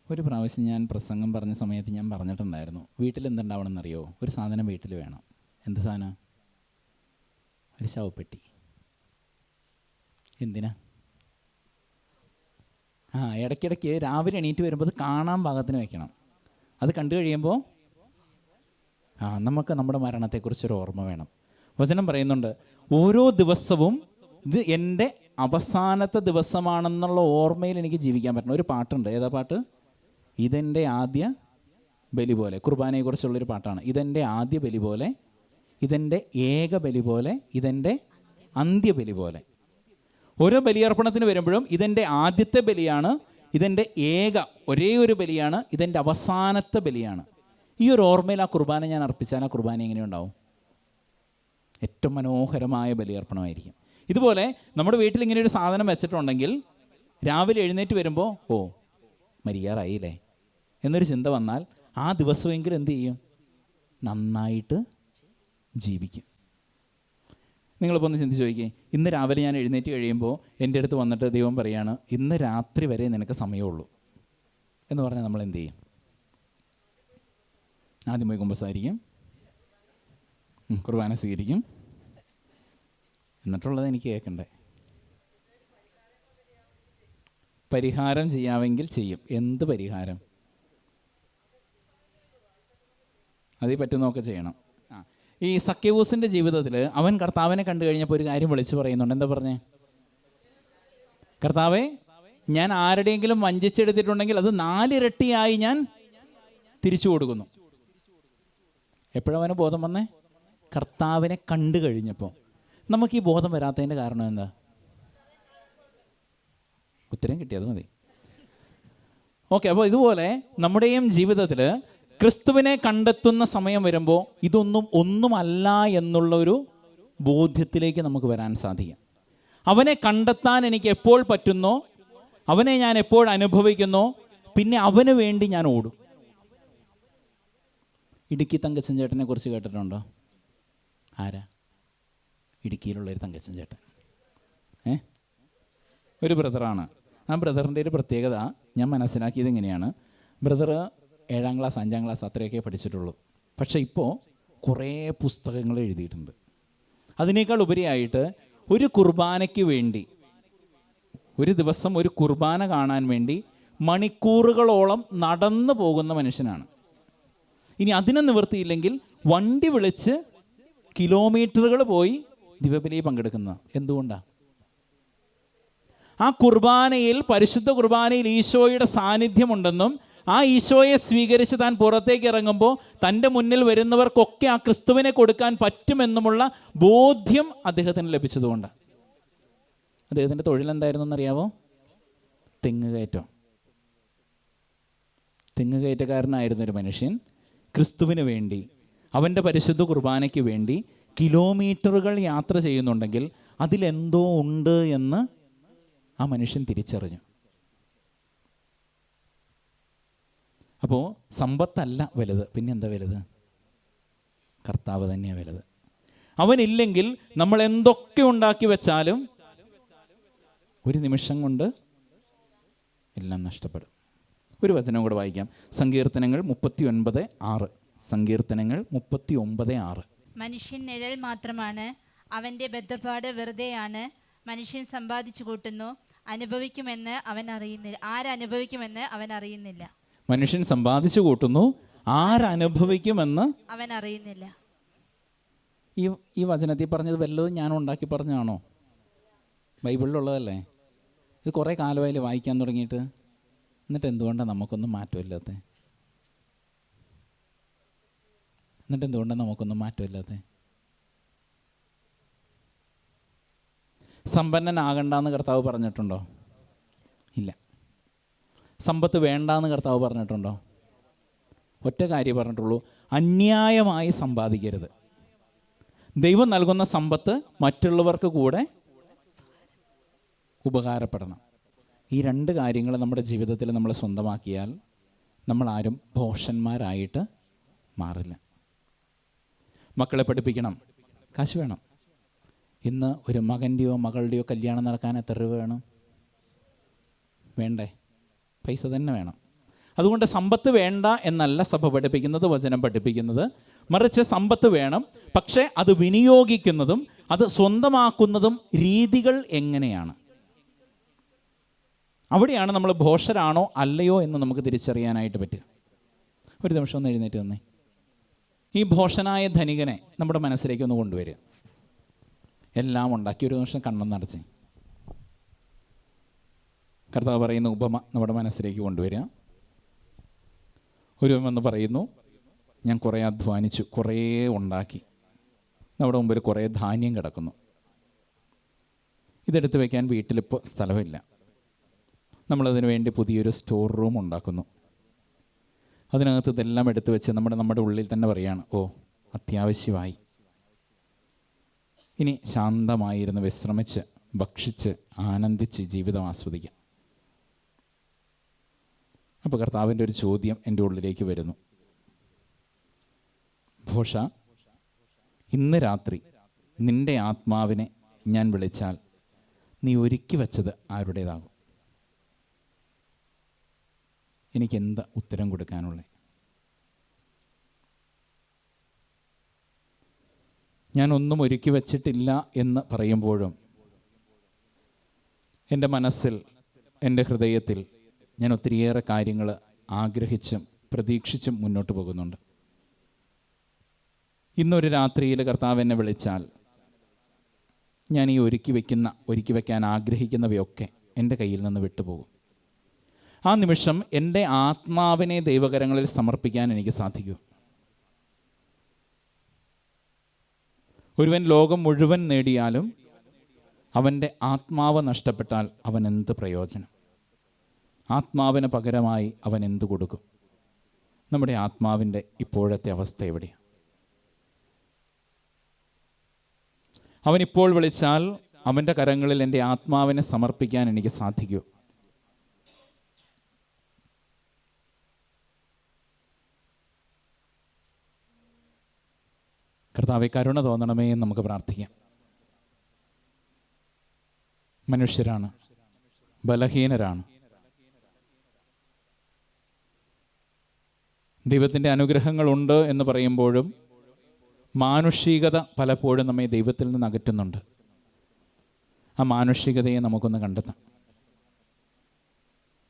ഒരു പ്രാവശ്യം ഞാൻ പ്രസംഗം പറഞ്ഞ സമയത്ത് ഞാൻ പറഞ്ഞിട്ടുണ്ടായിരുന്നു, വീട്ടിൽ എന്തുണ്ടാവണം എന്നറിയോ? ഒരു സാധനം വീട്ടിൽ വേണം. എന്ത് സാധനം? ഒരു ശവപ്പെട്ടി. എന്തിനാ? ഇടയ്ക്കിടയ്ക്ക് രാവിലെ എണീറ്റ് വരുമ്പോൾ അത് കാണാൻ പാകത്തിന് വയ്ക്കണം. അത് കണ്ടു കഴിയുമ്പോൾ നമുക്ക് നമ്മുടെ മരണത്തെക്കുറിച്ചൊരു ഓർമ്മ വേണം. വചനം പറയുന്നുണ്ട്, ഓരോ ദിവസവും ഇത് എൻ്റെ അവസാനത്തെ ദിവസമാണെന്നുള്ള ഓർമ്മയിൽ എനിക്ക് ജീവിക്കാൻ പറ്റണം. ഒരു പാട്ടുണ്ട്. ഏതാ പാട്ട്? ഇതെൻ്റെ ആദ്യ ബലി പോലെ. കുർബാനയെക്കുറിച്ചുള്ളൊരു പാട്ടാണ്. ഇതെൻ്റെ ആദ്യ ബലി പോലെ, ഇതെൻ്റെ ഏക ബലി പോലെ, ഇതെൻ്റെ അന്ത്യബലി പോലെ. ഓരോ ബലിയർപ്പണത്തിന് വരുമ്പോഴും ഇതെൻ്റെ ആദ്യത്തെ ബലിയാണ്, ഇതെൻ്റെ ഒരേ ഒരു ബലിയാണ്, ഇതെൻ്റെ അവസാനത്തെ ബലിയാണ്. ഈ ഒരു ഓർമ്മയിൽ ആ കുർബാന ഞാൻ അർപ്പിച്ചാൽ ആ കുർബാന എങ്ങനെയുണ്ടാവും? ഏറ്റവും മനോഹരമായ ബലിയർപ്പണമായിരിക്കും. ഇതുപോലെ നമ്മുടെ വീട്ടിൽ ഇങ്ങനെ ഒരു സാധനം വെച്ചിട്ടുണ്ടെങ്കിൽ രാവിലെ എഴുന്നേറ്റ് വരുമ്പോൾ മരിയാറായില്ലേ എന്നൊരു ചിന്ത വന്നാൽ ആ ദിവസമെങ്കിലും എന്ത് ചെയ്യും? നന്നായിട്ട് ജീവിക്കും. നിങ്ങളിപ്പോൾ ഒന്ന് ചിന്തിച്ച് ചോദിക്കേ, ഇന്ന് രാവിലെ ഞാൻ എഴുന്നേറ്റ് കഴിയുമ്പോൾ എൻ്റെ അടുത്ത് വന്നിട്ട് ദൈവം പറയാണ്, ഇന്ന് രാത്രി വരെ നിനക്ക് സമയമുള്ളൂ എന്ന് പറഞ്ഞാൽ നമ്മൾ എന്ത് ചെയ്യും? ആദ്യം പോയി കുമ്പസാരിക്കും, കുർബാന സ്വീകരിക്കും, എന്നിട്ടുള്ളത് എനിക്ക് കേൾക്കണ്ടേ. പരിഹാരം ചെയ്യാമെങ്കിൽ ചെയ്യും. എന്ത് പരിഹാരം? അതിൽ പറ്റുന്നതൊക്കെ ചെയ്യണം. ഈ സക്കേവൂസിൻ്റെ ജീവിതത്തിൽ അവൻ കർത്താവിനെ കണ്ടു കഴിഞ്ഞപ്പോൾ ഒരു കാര്യം വിളിച്ചു പറയുന്നുണ്ട്. എന്താ പറഞ്ഞേ? കർത്താവേ, ഞാൻ ആരുടെയെങ്കിലും വഞ്ചിച്ചെടുത്തിട്ടുണ്ടെങ്കിൽ അത് 4 ഇരട്ടിയായി ഞാൻ തിരിച്ചു കൊടുക്കുന്നു. എപ്പോഴവന് ബോധം വന്നേ? കർത്താവിനെ കണ്ടു കഴിഞ്ഞപ്പോൾ. നമുക്ക് ഈ ബോധം വരാത്തതിൻ്റെ കാരണം എന്താ? ഉത്തരം കിട്ടിയത് മതി. ഓക്കെ, അപ്പോൾ ഇതുപോലെ നമ്മുടെയും ജീവിതത്തിൽ ക്രിസ്തുവിനെ കണ്ടെത്തുന്ന സമയം വരുമ്പോൾ ഒന്നുമല്ല എന്നുള്ളൊരു ബോധ്യത്തിലേക്ക് നമുക്ക് വരാൻ സാധിക്കും. അവനെ കണ്ടെത്താൻ എനിക്ക് എപ്പോൾ പറ്റുന്നോ, അവനെ ഞാൻ എപ്പോൾ അനുഭവിക്കുന്നോ, പിന്നെ അവന് വേണ്ടി ഞാൻ ഓടും. ഇടുക്കി തങ്കച്ചൻ ചേട്ടനെ കുറിച്ച് കേട്ടിട്ടുണ്ടോ? ആരാ? ഇടുക്കിയിലുള്ളൊരു തങ്കച്ചൻ ചേട്ടൻ. ഒരു ബ്രദറാണ്. ആ ബ്രദറിൻ്റെ ഒരു പ്രത്യേകത ഞാൻ മനസ്സിലാക്കിയത് ഇങ്ങനെയാണ്. ബ്രദർ 7ാം ക്ലാസ് 5ാം ക്ലാസ് അത്രയൊക്കെ പഠിച്ചിട്ടുള്ളൂ. പക്ഷേ ഇപ്പോൾ കുറേ പുസ്തകങ്ങൾ എഴുതിയിട്ടുണ്ട്. അതിനേക്കാൾ ഉപരിയായിട്ട് ഒരു കുർബാനയ്ക്ക് വേണ്ടി, ഒരു ദിവസം ഒരു കുർബാന കാണാൻ വേണ്ടി മണിക്കൂറുകളോളം നടന്നു പോകുന്ന മനുഷ്യനാണ്. ഇനി അതിന് നിവൃത്തിയില്ലെങ്കിൽ വണ്ടി വിളിച്ച് കിലോമീറ്ററുകൾ പോയി ദിവ്യബലിയിൽ പങ്കെടുക്കുന്നത്. എന്തുകൊണ്ടാണ്? ആ കുർബാനയിൽ, പരിശുദ്ധ കുർബാനയിൽ ഈശോയുടെ സാന്നിധ്യമുണ്ടെന്നും ആ ഈശോയെ സ്വീകരിച്ച് താൻ പുറത്തേക്ക് ഇറങ്ങുമ്പോൾ തൻ്റെ മുന്നിൽ വരുന്നവർക്കൊക്കെ ആ ക്രിസ്തുവിനെ കൊടുക്കാൻ പറ്റുമെന്നുമുള്ള ബോധ്യം അദ്ദേഹത്തിന് ലഭിച്ചതുകൊണ്ടാണ്. അദ്ദേഹത്തിൻ്റെ തൊഴിലെന്തായിരുന്നു എന്നറിയാവോ? തെങ്ങുകയറ്റം. തെങ്ങുകയറ്റക്കാരനായിരുന്ന ഒരു മനുഷ്യൻ ക്രിസ്തുവിന് വേണ്ടി, അവൻ്റെ പരിശുദ്ധ കുർബാനയ്ക്ക് വേണ്ടി കിലോമീറ്ററുകൾ യാത്ര ചെയ്യുന്നുണ്ടെങ്കിൽ അതിലെന്തോ ഉണ്ട് എന്ന് ആ മനുഷ്യൻ തിരിച്ചറിഞ്ഞു. അപ്പോൾ സമ്പത്തല്ല വലുത്, പിന്നെ എന്താ വലുത്? കർത്താവ് തന്നെയാണ് വലുത്. അവനില്ലെങ്കിൽ നമ്മൾ എന്തൊക്കെ ഉണ്ടാക്കി വെച്ചാലും ഒരു നിമിഷം കൊണ്ട് എല്ലാം നഷ്ടപ്പെടും. ഒരു വചനം കൂടെ വായിക്കാം. സങ്കീർത്തനങ്ങൾ 39:6. സങ്കീർത്തനങ്ങൾ 39:6. മനുഷ്യൻ നിഴൽ മാത്രമാണ്, അവൻ്റെ ബദ്ധപ്പാട് വെറുതെയാണ്. മനുഷ്യൻ സമ്പാദിച്ചു കൂട്ടുന്നു, അനുഭവിക്കുമെന്ന് അവൻ അറിയുന്നില്ല. ആരനുഭവിക്കുമെന്ന് അവൻ അറിയുന്നില്ല. മനുഷ്യൻ സമ്പാദിച്ചു കൂട്ടുന്നു, ആരനുഭവിക്കുമെന്ന് അവൻ അറിയുന്നില്ല. ഈ വചനത്തിൽ പറഞ്ഞത് വല്ലതും ഞാൻ ഉണ്ടാക്കി പറഞ്ഞാണോ? ബൈബിളിലുള്ളതല്ലേ? ഇത് കുറേ കാലമായാലും വായിക്കാൻ തുടങ്ങിയിട്ട്. എന്നിട്ട് എന്തുകൊണ്ടാണ് നമുക്കൊന്നും മാറ്റമില്ലാത്തത്? സമ്പന്നനാകണ്ടെന്ന് കർത്താവ് പറഞ്ഞിട്ടുണ്ടോ? ഇല്ല. സമ്പത്ത് വേണ്ടാന്ന് കർത്താവ് പറഞ്ഞിട്ടുണ്ടോ? ഒറ്റ കാര്യം പറഞ്ഞിട്ടുള്ളൂ, അന്യായമായി സമ്പാദിക്കരുത്. ദൈവം നൽകുന്ന സമ്പത്ത് മറ്റുള്ളവർക്ക് കൂടെ ഉപകാരപ്പെടണം. ഈ 2 കാര്യങ്ങൾ നമ്മുടെ ജീവിതത്തിൽ നമ്മൾ സ്വന്തമാക്കിയാൽ നമ്മളാരും ഭോഷന്മാരായിട്ട് മാറില്ല. മക്കളെ പഠിപ്പിക്കണം, കാശ് വേണം. ഇന്ന് ഒരു മകൻ്റെയോ മകളുടെയോ കല്യാണം നടക്കാൻ എത്ര രൂപ വേണം? വേണ്ടേ? പൈസ തന്നെ വേണം. അതുകൊണ്ട് സമ്പത്ത് വേണ്ട എന്നല്ല സഭ പഠിപ്പിക്കുന്നത്, വചനം പഠിപ്പിക്കുന്നത്. മറിച്ച് സമ്പത്ത് വേണം, പക്ഷേ അത് വിനിയോഗിക്കുന്നതും അത് സ്വന്തമാക്കുന്നതും രീതികൾ എങ്ങനെയാണ്, അവിടെയാണ് നമ്മൾ ഭോഷരാണോ അല്ലയോ എന്ന് നമുക്ക് തിരിച്ചറിയാനായിട്ട് പറ്റുക. ഒരു നിമിഷം ഒന്ന് എഴുന്നേറ്റ് വന്നേ. ഈ ഭോഷനായ ധനികനെ നമ്മുടെ മനസ്സിലേക്ക് ഒന്ന് കൊണ്ടുവരിക. എല്ലാം ഉണ്ടാക്കി. ഒരു നിമിഷം കണ്ണം നടച്ചേ. കർത്താവ് പറയുന്ന ഉപമ നമ്മുടെ മനസ്സിലേക്ക് കൊണ്ടുവരിക. ഒരുവമെന്ന് പറയുന്നു, ഞാൻ കുറേ അധ്വാനിച്ചു, കുറേ ഉണ്ടാക്കി, നമ്മുടെ മുമ്പിൽ കുറേ ധാന്യം കിടക്കുന്നു. ഇതെടുത്ത് വയ്ക്കാൻ വീട്ടിലിപ്പോൾ സ്ഥലമില്ല. നമ്മളതിനു വേണ്ടി പുതിയൊരു സ്റ്റോർ റൂം ഉണ്ടാക്കുന്നു. അതിനകത്ത് ഇതെല്ലാം എടുത്തു വെച്ച് നമ്മുടെ ഉള്ളിൽ തന്നെ പറയുകയാണ്, ഓ അത്യാവശ്യമായി, ഇനി ശാന്തമായിരുന്ന് വിശ്രമിച്ച് ഭക്ഷിച്ച് ആനന്ദിച്ച് ജീവിതം ആസ്വദിക്കാം. അപ്പോൾ കർത്താവിൻ്റെ ഒരു ചോദ്യം എൻ്റെ ഉള്ളിലേക്ക് വരുന്നു. ഭോഷ, ഇന്ന് രാത്രി നിൻ്റെ ആത്മാവിനെ ഞാൻ വിളിച്ചാൽ നീ ഒരുക്കി വച്ചത് ആരുടേതാകും? എനിക്കെന്താ ഉത്തരം കൊടുക്കാനുള്ളത്? ഞാനൊന്നും ഒരുക്കി വച്ചിട്ടില്ല എന്ന് പറയുമ്പോഴും എൻ്റെ മനസ്സിൽ, എൻ്റെ ഹൃദയത്തിൽ ഞാൻ ഒത്തിരിയേറെ കാര്യങ്ങൾ ആഗ്രഹിച്ചും പ്രതീക്ഷിച്ചും മുന്നോട്ട് പോകുന്നുണ്ട്. ഇന്നൊരു രാത്രിയിൽ കർത്താവ് എന്നെ വിളിച്ചാൽ ഞാൻ ഈ ഒരുക്കി വയ്ക്കാൻ ആഗ്രഹിക്കുന്നവയൊക്കെ എൻ്റെ കയ്യിൽ നിന്ന് വിട്ടുപോകും. ആ നിമിഷം എൻ്റെ ആത്മാവിനെ ദൈവകരങ്ങളിൽ സമർപ്പിക്കാൻ എനിക്ക് സാധിക്കും. ഒരുവൻ ലോകം മുഴുവൻ നേടിയാലും അവൻ്റെ ആത്മാവ് നഷ്ടപ്പെട്ടാൽ അവൻ എന്ത് പ്രയോജനം? ആത്മാവിന് പകരമായി അവൻ എന്തു കൊടുക്കും? നമ്മുടെ ആത്മാവിൻ്റെ ഇപ്പോഴത്തെ അവസ്ഥ എവിടെയാണ്? അവനിപ്പോൾ വിളിച്ചാൽ അവൻ്റെ കരങ്ങളിൽ എൻ്റെ ആത്മാവിനെ സമർപ്പിക്കാൻ എനിക്ക് സാധിക്കൂ. കർത്താവേ, കരുണ തോന്നണമേ എന്ന് നമുക്ക് പ്രാർത്ഥിക്കാം. മനുഷ്യരാണ്, ബലഹീനരാണ്. ദൈവത്തിൻ്റെ അനുഗ്രഹങ്ങളുണ്ട് എന്ന് പറയുമ്പോഴും മാനുഷികത പലപ്പോഴും നമ്മെ ദൈവത്തിൽ നിന്ന് അകറ്റുന്നുണ്ട്. ആ മാനുഷികതയെ നമുക്കൊന്ന് കണ്ടെത്താം.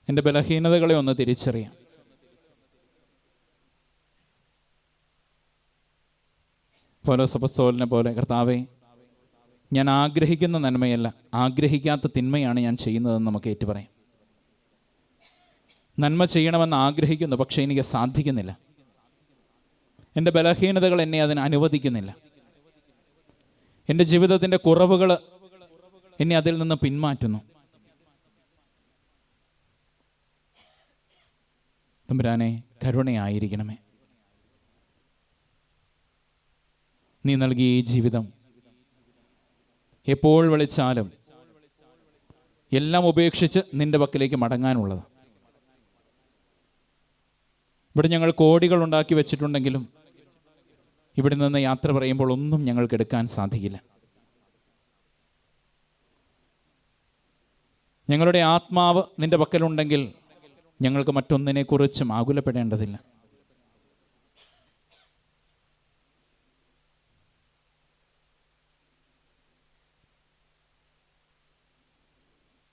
എൻ്റെ ബലഹീനതകളെ ഒന്ന് തിരിച്ചറിയാം. പൗലോസ് അപ്പോസ്തലനെ പോലെ, കർത്താവേ, ഞാൻ ആഗ്രഹിക്കുന്ന നന്മയല്ല, ആഗ്രഹിക്കാത്ത തിന്മയാണ് ഞാൻ ചെയ്യുന്നതെന്ന് നമുക്ക് ഏറ്റുപറയാം. നന്മ ചെയ്യണമെന്ന് ആഗ്രഹിക്കുന്നു, പക്ഷേ എനിക്ക് സാധിക്കുന്നില്ല. എൻ്റെ ബലഹീനതകൾ എന്നെ അതിന് അനുവദിക്കുന്നില്ല. എൻ്റെ ജീവിതത്തിൻ്റെ കുറവുകൾ എന്നെ അതിൽ നിന്ന് പിന്മാറ്റുന്നു. തമ്പുരാനെ, കരുണയായിരിക്കണമേ. നീ നൽകിയ ഈ ജീവിതം എപ്പോൾ വിളിച്ചാലും എല്ലാം ഉപേക്ഷിച്ച് നിന്റെ പക്കലേക്ക് മടങ്ങാനുള്ളത്. ഇവിടെ ഞങ്ങൾ കോടികൾ ഉണ്ടാക്കി വെച്ചിട്ടുണ്ടെങ്കിലും ഇവിടെ നിന്ന് യാത്ര പറയുമ്പോൾ ഒന്നും ഞങ്ങൾക്ക് എടുക്കാൻ സാധിക്കില്ല. ഞങ്ങളുടെ ആത്മാവ് നിന്റെ പക്കലുണ്ടെങ്കിൽ ഞങ്ങൾക്ക് മറ്റൊന്നിനെക്കുറിച്ചും ആകുലപ്പെടേണ്ടതില്ല.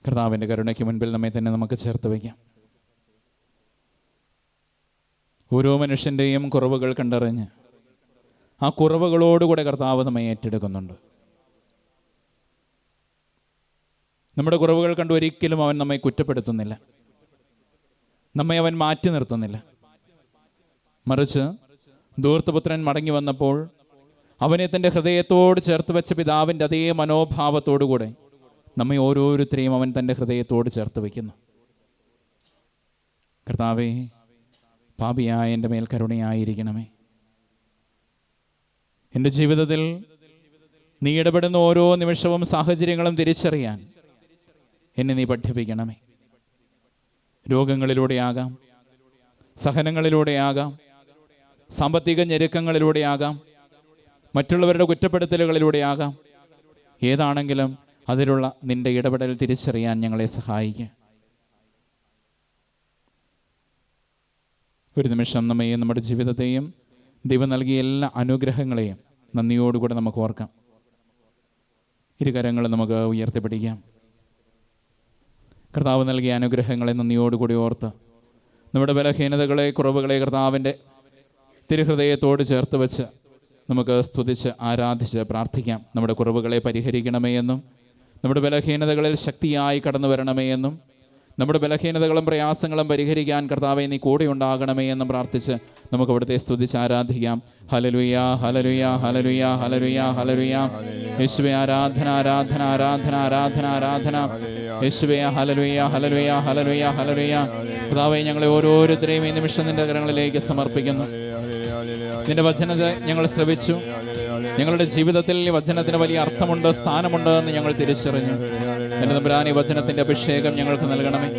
കർത്താവിൻ്റെ കരുണയ്ക്ക് മുൻപിൽ നമ്മെ തന്നെ നമുക്ക് ചേർത്ത് വയ്ക്കാം. ഓരോ മനുഷ്യൻ്റെയും കുറവുകൾ കണ്ടറിഞ്ഞ് ആ കുറവുകളോടുകൂടെ കർത്താവ് നമ്മെ ഏറ്റെടുക്കുന്നുണ്ട്. നമ്മുടെ കുറവുകൾ കണ്ട് ഒരിക്കലും അവൻ നമ്മെ കുറ്റപ്പെടുത്തുന്നില്ല, നമ്മെ അവൻ മാറ്റി നിർത്തുന്നില്ല. മറിച്ച് ധൂർത്തപുത്രൻ മടങ്ങി വന്നപ്പോൾ അവനെ തൻ്റെ ഹൃദയത്തോട് ചേർത്ത് വെച്ച പിതാവിൻ്റെ അതേ മനോഭാവത്തോടുകൂടെ നമ്മെ ഓരോരുത്തരെയും അവൻ തൻ്റെ ഹൃദയത്തോട് ചേർത്ത് വയ്ക്കുന്നു. കർത്താവേ, പാപിയായ എൻ്റെ മേൽ കരുണയായിരിക്കണമേ. എൻ്റെ ജീവിതത്തിൽ നീ ഇടപെടുന്ന ഓരോ നിമിഷവും സാഹചര്യങ്ങളും തിരിച്ചറിയാൻ എന്നെ നീ പഠിപ്പിക്കണമേ. രോഗങ്ങളിലൂടെയാകാം, സഹനങ്ങളിലൂടെയാകാം, സാമ്പത്തിക ഞെരുക്കങ്ങളിലൂടെയാകാം, മറ്റുള്ളവരുടെ കുറ്റപ്പെടുത്തലുകളിലൂടെയാകാം. ഏതാണെങ്കിലും അതിലുള്ള നിന്റെ ഇടപെടൽ തിരിച്ചറിയാൻ ഞങ്ങളെ സഹായിക്കുക. ഒരു നിമിഷം നമ്മയും നമ്മുടെ ജീവിതത്തെയും ദൈവം നൽകിയ എല്ലാ അനുഗ്രഹങ്ങളെയും നന്ദിയോടുകൂടെ നമുക്ക് ഓർക്കാം. ഇരുകരങ്ങൾ നമുക്ക് ഉയർത്തിപ്പിടിക്കാം. കർത്താവ് നൽകിയ അനുഗ്രഹങ്ങളെ നന്ദിയോടുകൂടി ഓർത്ത് നമ്മുടെ ബലഹീനതകളെ, കുറവുകളെ കർത്താവിൻ്റെ തിരുഹൃദയത്തോട് ചേർത്ത് വെച്ച് നമുക്ക് സ്തുതിച്ച് ആരാധിച്ച് പ്രാർത്ഥിക്കാം. നമ്മുടെ കുറവുകളെ പരിഹരിക്കണമേ എന്നും നമ്മുടെ ബലഹീനതകളിൽ ശക്തിയായി കടന്നു വരണമേ എന്നും നമ്മുടെ ബലഹീനതകളും പ്രയാസങ്ങളും പരിഹരിക്കാൻ കർത്താവെ നീ കൂടെ ഉണ്ടാകണമേ എന്നും പ്രാർത്ഥിച്ച് നമുക്ക് അവിടുത്തെ സ്തുതിച്ച് ആരാധിക്കാം. Hallelujah, hallelujah, hallelujah, hallelujah, hallelujah. യേശുവേ ആരാധന, ആരാധന, ആരാധന, ആരാധന, ആരാധന. യേശുവേ ഹല്ലേലൂയ, ഹല്ലേലൂയ, ഹല്ലേലൂയ, ഹല്ലേലൂയ. കർത്താവേ, ഞങ്ങളെ ഓരോരുത്തരെയും ഈ നിമിഷം നിന്റെ കരങ്ങളിലേക്ക് സമർപ്പിക്കുന്നു. നിന്റെ വചനത്തെ ഞങ്ങൾ ശ്രവിച്ചു. ഞങ്ങളുടെ ജീവിതത്തിൽ ഈ വചനത്തിന് വലിയ അർത്ഥമുണ്ട്, സ്ഥാനമുണ്ട് എന്ന് ഞങ്ങൾ തിരിച്ചറിഞ്ഞു. എൻ്റെ തമ്പുരാനെ, വചനത്തിൻ്റെ അഭിഷേകം ഞങ്ങൾക്ക് നൽകണമേ.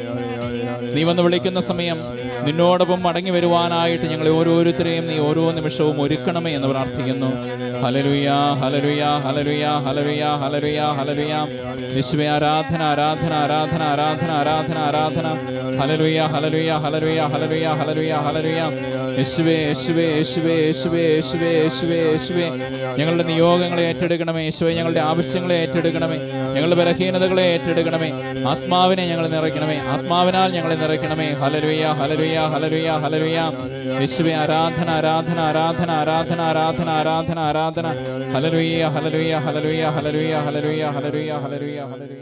നീ വന്ന് വിളിക്കുന്ന സമയം നിന്നോടൊപ്പം മടങ്ങി വരുവാനായിട്ട് ഞങ്ങളെ ഓരോരുത്തരെയും നീ ഓരോ നിമിഷവും ഒരുക്കണമേ എന്ന് പ്രാർത്ഥിക്കുന്നു. Hallelujah, hallelujah, hallelujah, hallelujah, hallelujah, hallelujah. യേശുവേ ആരാധന, ആരാധന, ആരാധന, ആരാധന, ആരാധന, ആരാധന. Hallelujah, hallelujah, hallelujah, hallelujah, hallelujah, hallelujah. യേശുവേ, യേശുവേ, യേശുവേ, യേശുവേ, യേശുവേ, യേശുവേ, യേശുവേ. ഞങ്ങളുടെ നിയോഗങ്ങളെ ഏറ്റെടുക്കണമേ യേശുവേ. ഞങ്ങളുടെ ആവശ്യങ്ങളെ ഏറ്റെടുക്കണമേ. ഞങ്ങളുടെ ബലഹീനതകളെ ഏറ്റെടുക്കണമേ. ആത്മാവിനെ ഞങ്ങൾ നിറയ്ക്കണമേ. ആത്മാവിനാൽ ഞങ്ങളെ നിറയ്ക്കണമേ. Hallelujah, hallelujah, hallelujah, hallelujah. യേശുവേ ആരാധന, ആരാധന, ആരാധന, ആരാധന, ആരാധന, ആരാധന, ആരാധന. Hallelujah, hallelujah, hallelujah, hallelujah, hallelujah, hallelujah, hallelujah, hallelujah.